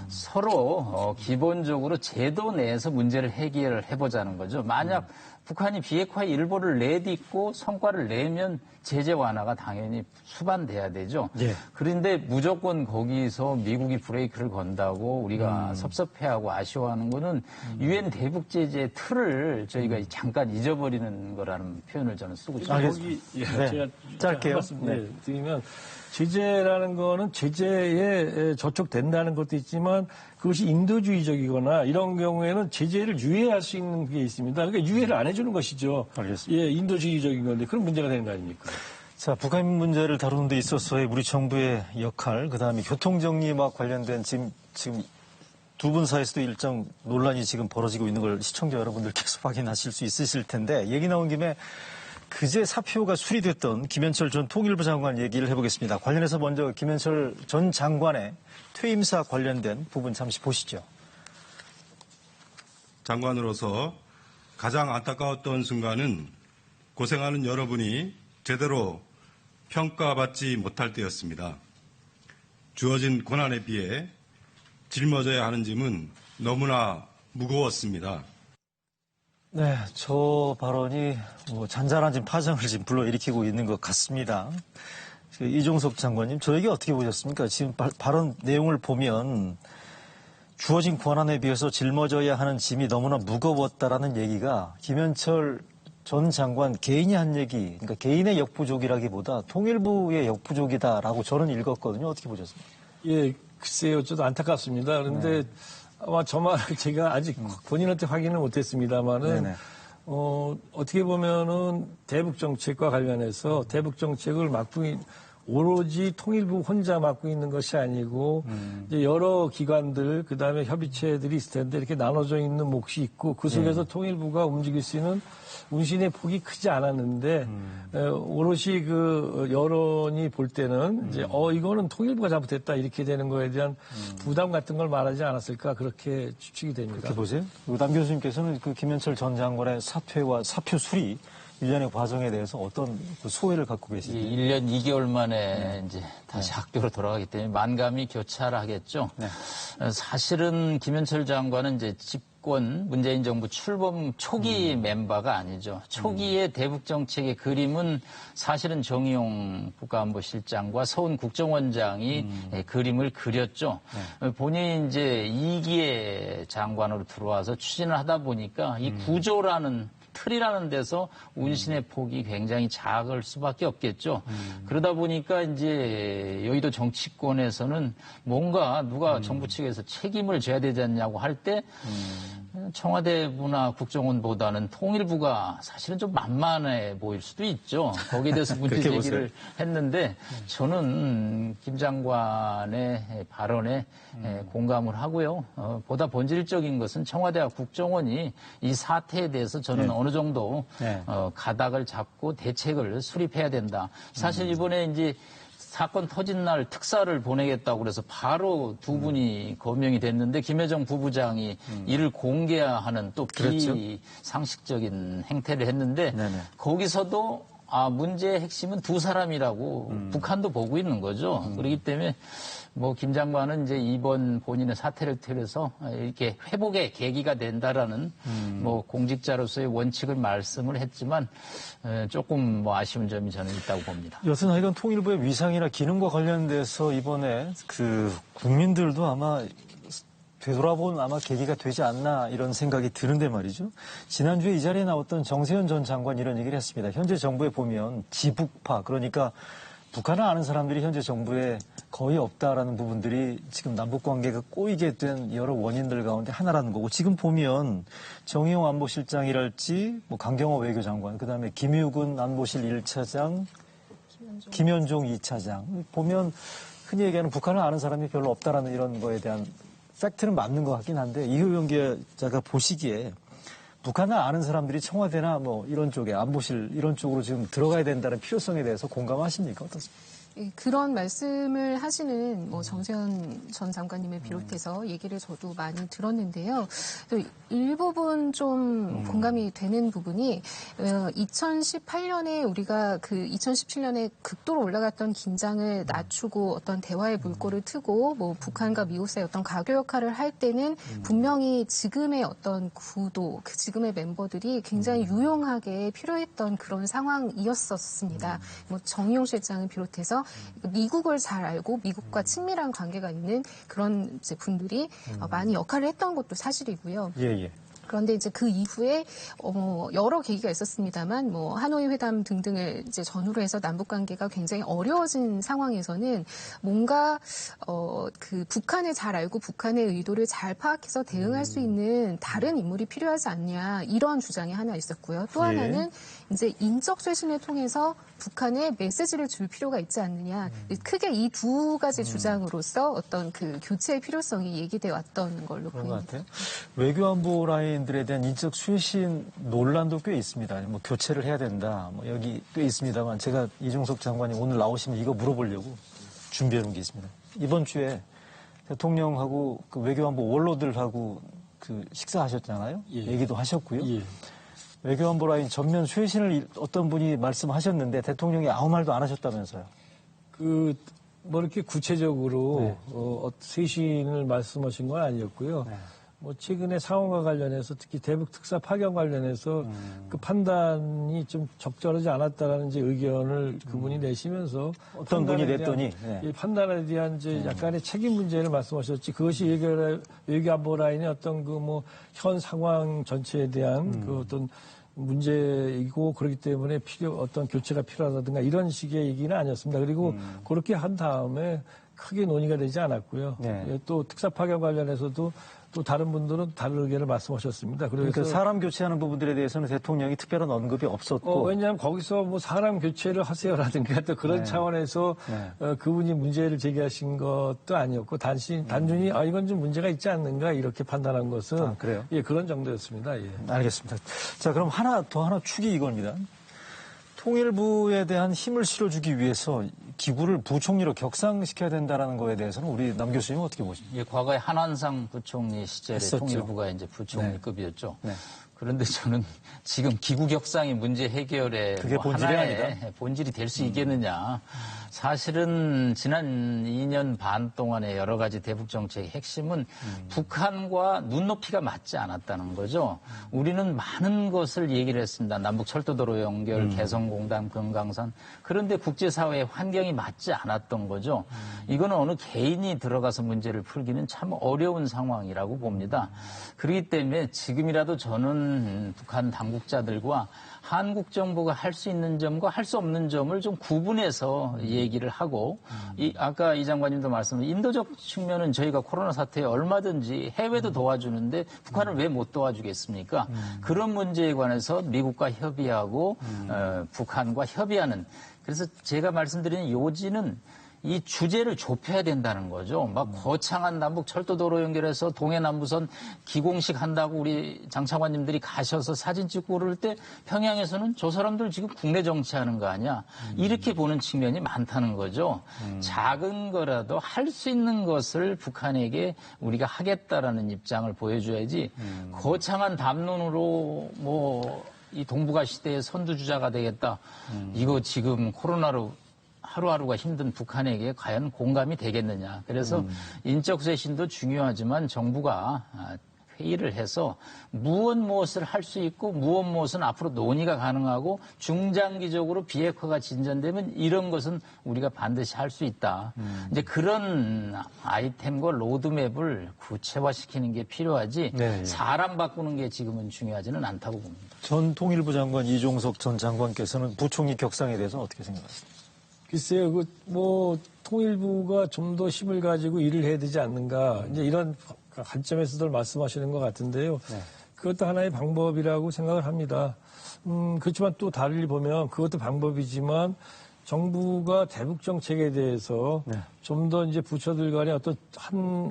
E: 서로 기본적으로 제도 내에서 문제를 해결해보자는 거죠. 만약 북한이 비핵화의 일보를 내딛고 성과를 내면 제재 완화가 당연히 수반돼야 되죠.
A: 예.
E: 그런데 무조건 거기서 미국이 브레이크를 건다고 우리가 섭섭해하고 아쉬워하는 거는 유엔 대북 제재의 틀을 저희가 잠깐 잊어버리는 거라는 표현을 저는 쓰고 싶습니다.
C: 거기 제가
A: 짧게요.
C: 말씀 드리면 제재라는 거는 제재에 저촉된다는 것도 있지만 그것이 인도주의적이거나 이런 경우에는 제재를 유예할 수 있는 게 있습니다. 그러니까 유예를 안 해주는 것이죠.
A: 알겠습니다.
C: 예, 인도주의적인 건데 그런 문제가 되는 거 아닙니까?
A: 자, 북한 문제를 다루는 데 있어서의 우리 정부의 역할, 그다음에 교통정리와 관련된 지금 두 분 사이에서도 일정 논란이 지금 벌어지고 있는 걸 시청자 여러분들께서 확인하실 수 있으실 텐데 얘기 나온 김에 그제 사표가 수리됐던 김현철 전 통일부 장관 얘기를 해보겠습니다. 관련해서 먼저 김현철 전 장관의 퇴임사 관련된 부분 잠시 보시죠.
F: 장관으로서 가장 안타까웠던 순간은 고생하는 여러분이 제대로 평가받지 못할 때였습니다. 주어진 고난에 비해 짊어져야 하는 짐은 너무나 무거웠습니다.
A: 네, 저 발언이 잔잔한 지금 파장을 지금 불러일으키고 있는 것 같습니다. 이종석 장관님, 저 얘기 어떻게 보셨습니까? 지금 발언 내용을 보면 주어진 권한에 비해서 짊어져야 하는 짐이 너무나 무거웠다라는 얘기가 김현철 전 장관 개인이 한 얘기, 그러니까 개인의 역부족이라기보다 통일부의 역부족이다라고 저는 읽었거든요. 어떻게 보셨습니까?
C: 예, 글쎄요. 저도 안타깝습니다. 그런데 아마 저 말을 제가 아직 본인한테 확인을 못했습니다만은 어떻게 보면은 대북 정책과 관련해서 대북 정책을 오로지 통일부 혼자 맡고 있는 것이 아니고 이제 여러 기관들 그다음에 협의체들이 있을 텐데 이렇게 나눠져 있는 몫이 있고 그 속에서 통일부가 움직일 수 있는 운신의 폭이 크지 않았는데 오롯이 그 여론이 볼 때는 이제 이거는 통일부가 잘못했다 이렇게 되는 거에 대한 부담 같은 걸 말하지 않았을까 그렇게 추측이 됩니다.
A: 그렇게 보세요? 남 교수님께서는 그 김현철 전 장관의 사퇴와 사표 수리 일련의 과정에 대해서 어떤 그 소회를 갖고 계신지.
E: 1년 2개월 만에 이제 다시 학교로 돌아가기 때문에 만감이 교차하겠죠. 사실은 김현철 장관은 이제 집권 문재인 정부 출범 초기 멤버가 아니죠. 초기에 대북 정책의 그림은 사실은 정의용 국가안보실장과 서훈 국정원장이 그림을 그렸죠. 본인이 이제 2기의 장관으로 들어와서 추진을 하다 보니까 이 구조라는 틀이라는 데서 운신의 폭이 굉장히 작을 수밖에 없겠죠. 그러다 보니까 이제 여의도 정치권에서는 뭔가 누가 정부 측에서 책임을 져야 되지 않냐고 할 때 청와대부나 국정원보다는 통일부가 사실은 좀 만만해 보일 수도 있죠. 거기에 대해서 문제 제기를 했는데 저는 김 장관의 발언에 공감을 하고요. 보다 본질적인 것은 청와대와 국정원이 이 사태에 대해서 저는 어느 정도 가닥을 잡고 대책을 수립해야 된다. 사실 이번에 이제 사건 터진 날 특사를 보내겠다고 그래서 바로 두 분이 거명이 됐는데 김여정 부부장이 이를 공개하는 또 비상식적인 행태를 했는데 거기서도 문제의 핵심은 두 사람이라고 북한도 보고 있는 거죠. 그렇기 때문에 뭐 김 장관은 이제 이번 본인의 사태를 통해서 이렇게 회복의 계기가 된다라는 뭐 공직자로서의 원칙을 말씀을 했지만 조금 뭐 아쉬운 점이 저는 있다고 봅니다.
A: 여튼 하여간 통일부의 위상이나 기능과 관련돼서 이번에 그 국민들도 아마 되돌아본 아마 계기가 되지 않나 이런 생각이 드는데 말이죠. 지난주에 이 자리에 나왔던 정세현 전 장관이 이런 얘기를 했습니다. 현재 정부에 보면 지북파, 그러니까 북한을 아는 사람들이 현재 정부에 거의 없다라는 부분들이 지금 남북관계가 꼬이게 된 여러 원인들 가운데 하나라는 거고, 지금 보면 정의용 안보실장이랄지 뭐 강경호 외교장관, 그다음에 김유근 안보실 1차장, 김현종 2차장 보면 흔히 얘기하는 북한을 아는 사람이 별로 없다라는 이런 거에 대한 팩트는 맞는 것 같긴 한데, 이효영 기자가 보시기에 북한을 아는 사람들이 청와대나 뭐 이런 쪽에 안보실 이런 쪽으로 지금 들어가야 된다는 필요성에 대해서 공감하십니까? 어떻습니까?
D: 그런 말씀을 하시는 뭐 정세현 전 장관님을 비롯해서 얘기를 저도 많이 들었는데요. 또 일부분 좀 공감이 되는 부분이 2018년에 우리가 그 2017년에 극도로 올라갔던 긴장을 낮추고 어떤 대화의 물꼬를 트고 뭐 북한과 미국 사이 어떤 가교 역할을 할 때는 분명히 지금의 어떤 구도, 그 지금의 멤버들이 굉장히 유용하게 필요했던 그런 상황이었었습니다. 뭐 정의용 실장을 비롯해서 미국을 잘 알고 미국과 친밀한 관계가 있는 그런 이제 분들이 많이 역할을 했던 것도 사실이고요.
A: 예.
D: 그런데 이제 그 이후에 여러 계기가 있었습니다만 뭐 하노이 회담 등등을 이제 전후로 해서 남북 관계가 굉장히 어려워진 상황에서는 뭔가 그 북한을 잘 알고 북한의 의도를 잘 파악해서 대응할 수 있는 다른 인물이 필요하지 않냐, 이런 주장이 하나 있었고요. 또 하나는 이제 인적 쇄신을 통해서 북한에 메시지를 줄 필요가 있지 않느냐. 크게 이 두 가지 주장으로서 어떤 그 교체의 필요성이 얘기돼 왔던 걸로
A: 그런
D: 보입니다.
A: 것 같아요. 외교안보 라인들에 대한 인적 쇄신 논란도 꽤 있습니다. 뭐 교체를 해야 된다. 뭐 여기 꽤 있습니다만, 제가 이종석 장관이 오늘 나오시면 이거 물어보려고 준비해 놓은 게 있습니다. 이번 주에 대통령하고 그 외교안보 원로들하고 그 식사하셨잖아요.
C: 예.
A: 얘기도 하셨고요.
C: 예.
A: 외교안보 라인 전면 쇄신을 어떤 분이 말씀하셨는데 대통령이 아무 말도 안 하셨다면서요.
C: 뭐 이렇게 구체적으로 쇄신을 말씀하신 건 아니었고요.
A: 네.
C: 뭐 최근에 상황과 관련해서 특히 대북 특사 파견 관련해서 그 판단이 좀 적절하지 않았다라는 이제 의견을 그분이 내시면서
A: 어떤 분이 냈더니
C: 이 판단에 대한 이제 약간의 책임 문제를 말씀하셨지, 그것이 외교안보 라인의 어떤 그 뭐 현 상황 전체에 대한 그 어떤 문제이고, 그렇기 때문에 어떤 교체가 필요하다든가 이런 식의 얘기는 아니었습니다. 그리고 그렇게 한 다음에 크게 논의가 되지 않았고요.
A: 네.
C: 또 특사 파견 관련해서도 또 다른 분들은 다른 의견을 말씀하셨습니다.
A: 그러니까 사람 교체하는 부분들에 대해서는 대통령이 특별한 언급이 없었고.
C: 왜냐하면 거기서 뭐 사람 교체를 하세요라든가 또 그런 차원에서 그분이 문제를 제기하신 것도 아니었고, 단순히 이건 좀 문제가 있지 않는가 이렇게 판단한 것은
A: 그래요?
C: 예, 그런 정도였습니다. 예.
A: 알겠습니다. 자, 그럼 하나 축이 이겁니다. 통일부에 대한 힘을 실어주기 위해서 기구를 부총리로 격상시켜야 된다는 거에 대해서는 우리 남 교수님은 어떻게 보십니까?
E: 예, 과거에 한환상 부총리 시절에
A: 했었죠.
E: 통일부가 이제 부총리급이었죠.
A: 네.
E: 그런데 저는 지금 기구 격상이 문제 해결의
A: 그게
E: 뭐
A: 본질이
E: 하나의
A: 아니다.
E: 본질이 될 수 있겠느냐. 사실은 지난 2년 반 동안의 여러 가지 대북 정책의 핵심은 북한과 눈높이가 맞지 않았다는 거죠. 우리는 많은 것을 얘기를 했습니다. 남북 철도도로 연결, 개성공단, 금강산. 그런데 국제사회의 환경이 맞지 않았던 거죠. 이거는 어느 개인이 들어가서 문제를 풀기는 참 어려운 상황이라고 봅니다. 그렇기 때문에 지금이라도 저는 북한 당국자들과 한국 정부가 할 수 있는 점과 할 수 없는 점을 좀 구분해서 얘기를 하고, 아까 이 장관님도 말씀하신 인도적 측면은 저희가 코로나 사태에 얼마든지 해외도 도와주는데 북한을 왜 못 도와주겠습니까? 그런 문제에 관해서 미국과 협의하고 북한과 협의하는, 그래서 제가 말씀드리는 요지는 이 주제를 좁혀야 된다는 거죠. 막 거창한 남북 철도도로 연결해서 동해남부선 기공식 한다고 우리 장 차관님들이 가셔서 사진 찍고 그럴 때 평양에서는 저 사람들 지금 국내 정치하는 거 아니야. 이렇게 보는 측면이 많다는 거죠. 작은 거라도 할 수 있는 것을 북한에게 우리가 하겠다라는 입장을 보여줘야지 거창한 담론으로 뭐 이 동북아 시대의 선두주자가 되겠다. 이거 지금 코로나로 하루하루가 힘든 북한에게 과연 공감이 되겠느냐. 그래서 인적 쇄신도 중요하지만 정부가 회의를 해서 무엇을 할 수 있고 무엇은 앞으로 논의가 가능하고 중장기적으로 비핵화가 진전되면 이런 것은 우리가 반드시 할 수 있다. 이제 그런 아이템과 로드맵을 구체화시키는 게 필요하지
A: 네.
E: 사람 바꾸는 게 지금은 중요하지는 않다고 봅니다.
A: 전 통일부 장관 이종석 전 장관께서는 부총리 격상에 대해서 어떻게 생각하십니까?
C: 글쎄요, 통일부가 좀 더 힘을 가지고 일을 해야 되지 않는가. 이제 이런 관점에서도 말씀하시는 것 같은데요.
A: 네.
C: 그것도 하나의 방법이라고 생각을 합니다. 그렇지만 또 달리 보면 그것도 방법이지만 정부가 대북 정책에 대해서
A: 네.
C: 좀 더 이제 부처들 간의 어떤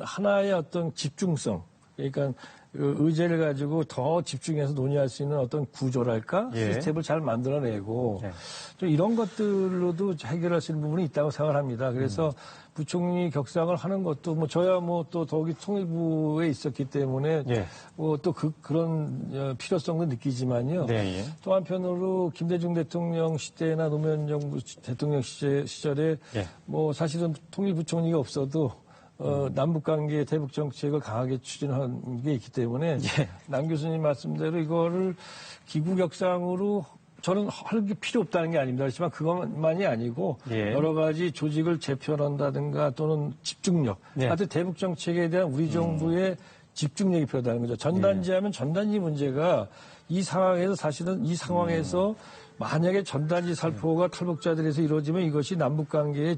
C: 하나의 어떤 집중성, 그러니까 의제를 가지고 더 집중해서 논의할 수 있는 어떤 구조랄까?
A: 예.
C: 시스템을 잘 만들어내고
A: 네.
C: 좀 이런 것들로도 해결할 수 있는 부분이 있다고 생각을 합니다. 그래서 부총리 격상을 하는 것도 저야 또 더욱이 통일부에 있었기 때문에
A: 예.
C: 또 그런 필요성도 느끼지만요.
A: 네, 예.
C: 또 한편으로 김대중 대통령 시대나 노무현 정부 대통령 시절에
A: 예.
C: 사실은 통일부총리가 없어도 남북관계 대북 정책을 강하게 추진한 게 있기 때문에 남 교수님 말씀대로 이거를 기구격상으로 저는 할 게 필요 없다는 게 아닙니다. 그렇지만 그것만이 아니고
A: 예.
C: 여러 가지 조직을 재편한다든가 또는 집중력. 하여튼 대북 정책에 대한 우리 정부의 집중력이 필요하다는 거죠. 전단지하면 전단지 문제가 이 상황에서 사실은 이 상황에서 만약에 전단지 살포가 탈북자들에서 이루어지면 이것이 남북관계에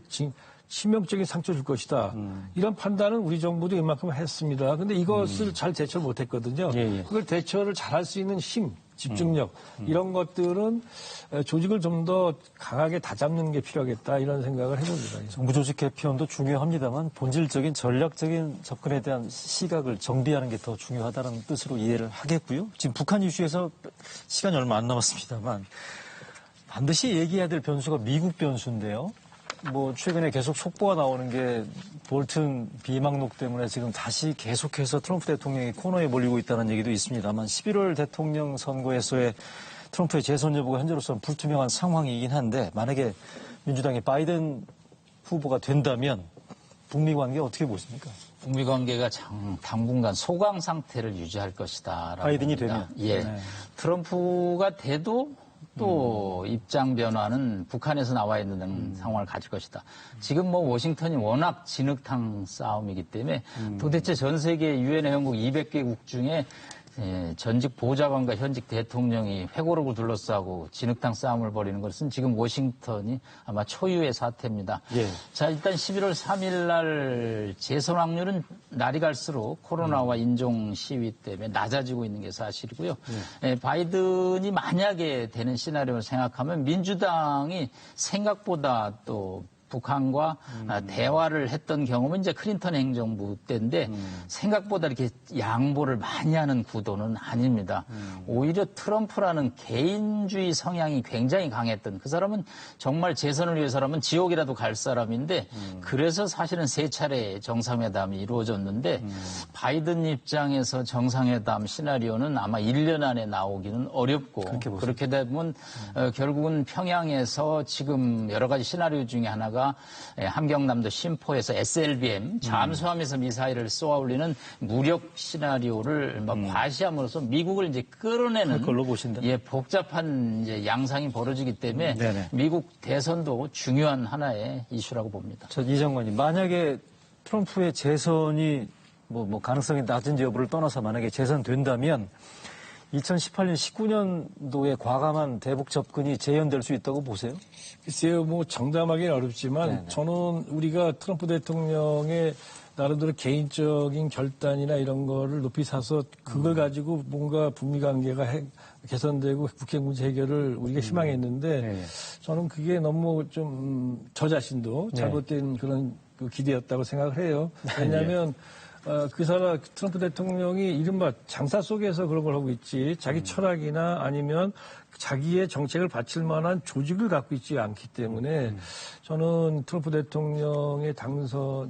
C: 치명적인 상처를 줄 것이다. 이런 판단은 우리 정부도 이만큼 했습니다. 근데 이것을 잘 대처를 못했거든요.
A: 예.
C: 그걸 대처를 잘할 수 있는 힘, 집중력 이런 것들은 조직을 좀 더 강하게 다잡는 게 필요하겠다 이런 생각을 해봅니다.
A: 정부 조직 개편도 중요합니다만 본질적인 전략적인 접근에 대한 시각을 정비하는 게 더 중요하다는 뜻으로 이해를 하겠고요. 지금 북한 이슈에서 시간이 얼마 안 남았습니다만 반드시 얘기해야 될 변수가 미국 변수인데요. 최근에 계속 속보가 나오는 게 볼튼 비망록 때문에 지금 다시 계속해서 트럼프 대통령이 코너에 몰리고 있다는 얘기도 있습니다만 11월 대통령 선거에서의 트럼프의 재선 여부가 현재로서는 불투명한 상황이긴 한데 만약에 민주당이 바이든 후보가 된다면 북미 관계 어떻게 보십니까?
E: 북미 관계가 당분간 소강 상태를 유지할 것이다.
A: 바이든이 되면?
E: 예.
A: 네.
E: 트럼프가 돼도 또 입장 변화는 북한에서 나와 있는 상황을 가질 것이다. 지금 워싱턴이 워낙 진흙탕 싸움이기 때문에 도대체 전 세계 유엔 회원국 200개국 중에 전직 보좌관과 현직 대통령이 회고록을 둘러싸고 진흙탕 싸움을 벌이는 것은 지금 워싱턴이 아마 초유의 사태입니다.
A: 예.
E: 자, 일단 11월 3일 날 재선 확률은 날이 갈수록 코로나와 인종 시위 때문에 낮아지고 있는 게 사실이고요. 바이든이 만약에 되는 시나리오를 생각하면 민주당이 생각보다 또 북한과 대화를 했던 경험은 이제 클린턴 행정부 때인데 생각보다 이렇게 양보를 많이 하는 구도는 아닙니다. 오히려 트럼프라는 개인주의 성향이 굉장히 강했던 그 사람은 정말 재선을 위해서라면 지옥이라도 갈 사람인데 그래서 사실은 3차례 정상회담이 이루어졌는데 바이든 입장에서 정상회담 시나리오는 아마 1년 안에 나오기는 어렵고 그렇게 되면 결국은 평양에서 지금 여러 가지 시나리오 중에 하나가 함경남도 심포에서 SLBM 잠수함에서 미사일을 쏘아올리는 무력 시나리오를 과시함으로써 미국을 이제 끌어내는
A: 걸로 보신다.
E: 복잡한 이제 양상이 벌어지기 때문에 미국 대선도 중요한 하나의 이슈라고 봅니다.
A: 이 장관님, 만약에 트럼프의 재선이 가능성이 낮은지 여부를 떠나서 만약에 재선된다면 2018년, 19년도에 과감한 대북 접근이 재현될 수 있다고 보세요?
C: 글쎄요, 장담하기는 어렵지만 저는 우리가 트럼프 대통령의 나름대로 개인적인 결단이나 이런 거를 높이 사서 그걸 가지고 뭔가 북미 관계가 개선되고 북핵 문제 해결을 우리가 희망했는데 저는 그게 너무 좀 저 자신도 잘못된 그런 기대였다고 생각을 해요. 왜냐하면 트럼프 대통령이 이른바 장사 속에서 그런 걸 하고 있지 자기 철학이나 아니면 자기의 정책을 바칠 만한 조직을 갖고 있지 않기 때문에 저는 트럼프 대통령의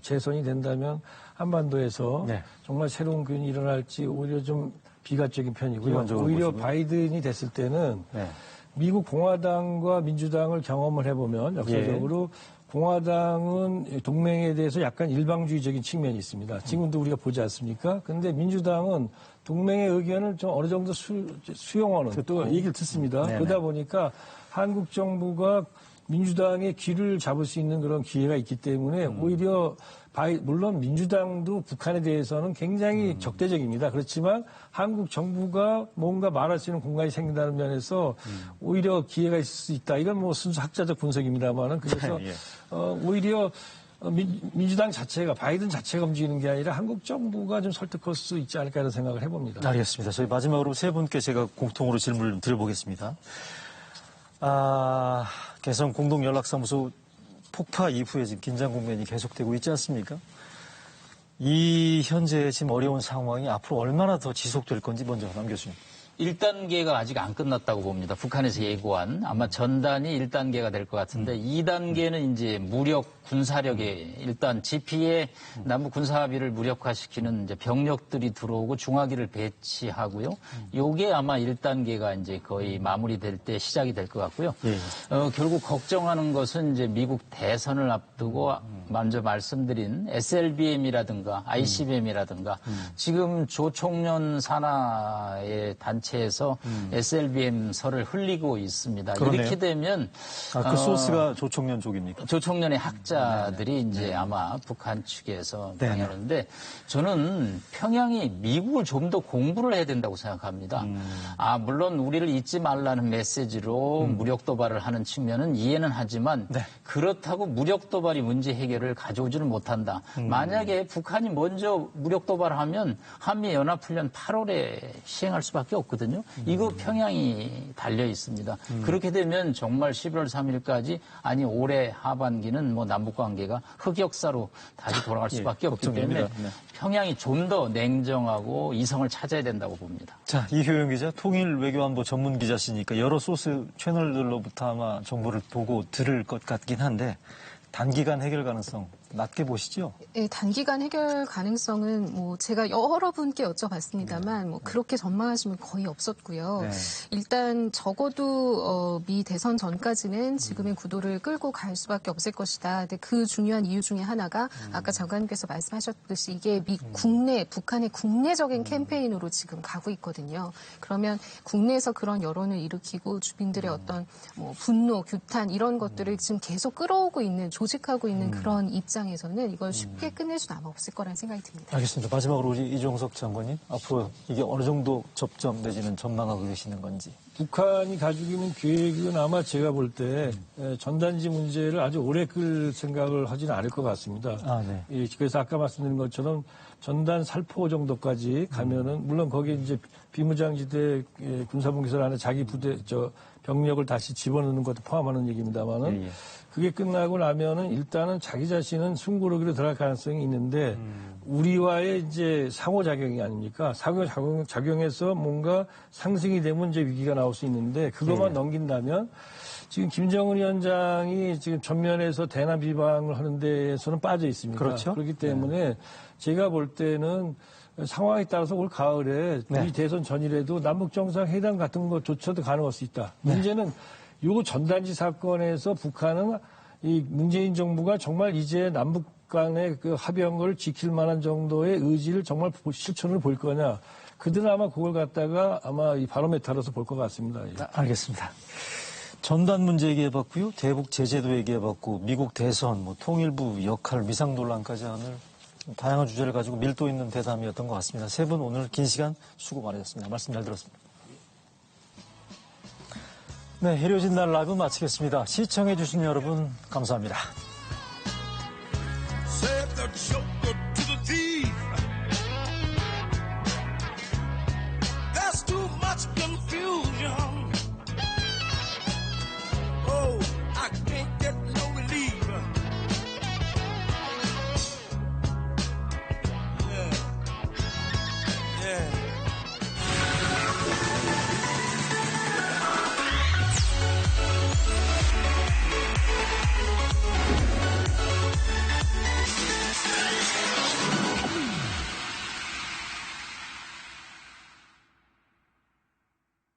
C: 재선이 된다면 한반도에서 정말 새로운 균이 일어날지 오히려 좀 비관적인 편이고요.
A: 비관적으로
C: 오히려
A: 보시고요.
C: 바이든이 됐을 때는
A: 네.
C: 미국 공화당과 민주당을 경험을 해보면 역사적으로 공화당은 동맹에 대해서 약간 일방주의적인 측면이 있습니다. 지금도 우리가 보지 않습니까? 그런데 민주당은 동맹의 의견을 좀 어느 정도 수용하는 또 얘기를 듣습니다.
A: 네네.
C: 그러다 보니까 한국 정부가 민주당의 귀를 잡을 수 있는 그런 기회가 있기 때문에 오히려 물론 민주당도 북한에 대해서는 굉장히 적대적입니다. 그렇지만 한국 정부가 뭔가 말할 수 있는 공간이 생긴다는 면에서 오히려 기회가 있을 수 있다. 이건 뭐 순수 학자적 분석입니다만은 그래서
A: 예.
C: 오히려 민주당 자체가 바이든 자체가 움직이는 게 아니라 한국 정부가 좀 설득할 수 있지 않을까 이런 생각을 해봅니다.
A: 알겠습니다. 저희 마지막으로 세 분께 제가 공통으로 질문을 드려보겠습니다. 개성 공동연락사무소 폭파 이후에 지금 긴장 국면이 계속되고 있지 않습니까? 이 현재 지금 어려운 상황이 앞으로 얼마나 더 지속될 건지 먼저 남 교수님.
E: 1단계가 아직 안 끝났다고 봅니다. 북한에서 예고한 아마 전단이 1단계가 될 것 같은데 2단계는 이제 무력 군사력에 일단 GP의 남북 군사 합의를 무력화시키는 이제 병력들이 들어오고 중화기를 배치하고요. 요게 아마 1단계가 이제 거의 마무리될 때 시작이 될 것 같고요. 결국 걱정하는 것은 이제 미국 대선을 앞두고 먼저 말씀드린 SLBM이라든가 ICBM이라든가 지금 조총련 산하의 단체에서 SLBM설을 흘리고 있습니다.
A: 그러네요.
E: 이렇게 되면
A: 그 소스가 조총련 쪽입니까?
E: 조총련의 학자들이 이제 아마 북한 측에서 방해하는데 저는 평양이 미국을 좀 더 공부를 해야 된다고 생각합니다. 물론 우리를 잊지 말라는 메시지로 무력 도발을 하는 측면은 이해는 하지만 그렇다고 무력 도발이 문제 해결을 가져오지는 못한다. 만약에 북한이 먼저 무력 도발하면 한미 연합훈련 8월에 시행할 수밖에 없거든요. 이거 평양이 달려 있습니다. 그렇게 되면 정말 11월 3일까지 아니 올해 하반기는 뭐 남북 관계가 흑역사로 다시 돌아갈 수밖에 없기 때문에 평양이 좀 더 냉정하고 이성을 찾아야 된다고 봅니다.
A: 자, 이효영 기자, 통일 외교안보 전문 기자시니까 여러 소스 채널들로부터 아마 정보를 보고 들을 것 같긴 한데 단기간 해결 가능성 낮게 보시죠?
D: 네, 단기간 해결 가능성은 뭐 제가 여러 분께 여쭤봤습니다만 뭐 그렇게 전망하시면 거의 없었고요. 일단 적어도 미 대선 전까지는 지금의 구도를 끌고 갈 수밖에 없을 것이다. 근데 그 중요한 이유 중에 하나가 아까 장관님께서 말씀하셨듯이 이게 북한의 국내적인 캠페인으로 지금 가고 있거든요. 그러면 국내에서 그런 여론을 일으키고 주민들의 어떤 뭐 분노, 규탄 이런 것들을 지금 계속 끌어오고 있는 조직하고 있는 그런 입장에서는 이걸 쉽게 끝낼 수는 아마 없을 거라는 생각이 듭니다.
A: 알겠습니다. 마지막으로 우리 이종석 장관님, 앞으로 이게 어느 정도 접점 내지는 전망하고 계시는 건지.
C: 북한이 가지고 있는 계획은 아마 제가 볼 때 전단지 문제를 아주 오래 끌 생각을 하지는 않을 것 같습니다. 그래서 아까 말씀드린 것처럼 전단 살포 정도까지 가면은 물론 거기에 이제 비무장지대 군사분계선 안에 자기 부대 병력을 다시 집어넣는 것도 포함하는 얘기입니다만은 그게 끝나고 나면은 일단은 자기 자신은 숨고르기로 들어갈 가능성이 있는데 우리와의 이제 상호작용이 아닙니까? 상호작용에서 뭔가 상승이 되면 이제 위기가 나올 수 있는데 그것만 넘긴다면 지금 김정은 위원장이 지금 전면에서 대남 비방을 하는 데에서는 빠져 있습니다.
A: 그렇죠.
C: 그렇기 때문에 제가 볼 때는 상황에 따라서 올 가을에 이 대선 전이라도 남북정상회담 같은 것조차도 가능할 수 있다. 문제는 요 전단지 사건에서 북한은 이 문재인 정부가 정말 이제 남북 간의 그 합의한 걸 지킬 만한 정도의 의지를 정말 실천을 볼 거냐. 그들은 아마 그걸 갖다가 아마 이 바로메타로서 볼 것 같습니다.
A: 알겠습니다. 전단 문제 얘기해봤고요. 대북 제재도 얘기해봤고 미국 대선, 뭐 통일부 역할, 미상 논란까지 하는 다양한 주제를 가지고 밀도 있는 대담이었던 것 같습니다. 세 분 오늘 긴 시간 수고 많으셨습니다. 말씀 잘 들었습니다. 네, 해려진 날 라이브 마치겠습니다. 시청해주신 여러분 감사합니다.
G: Save the children.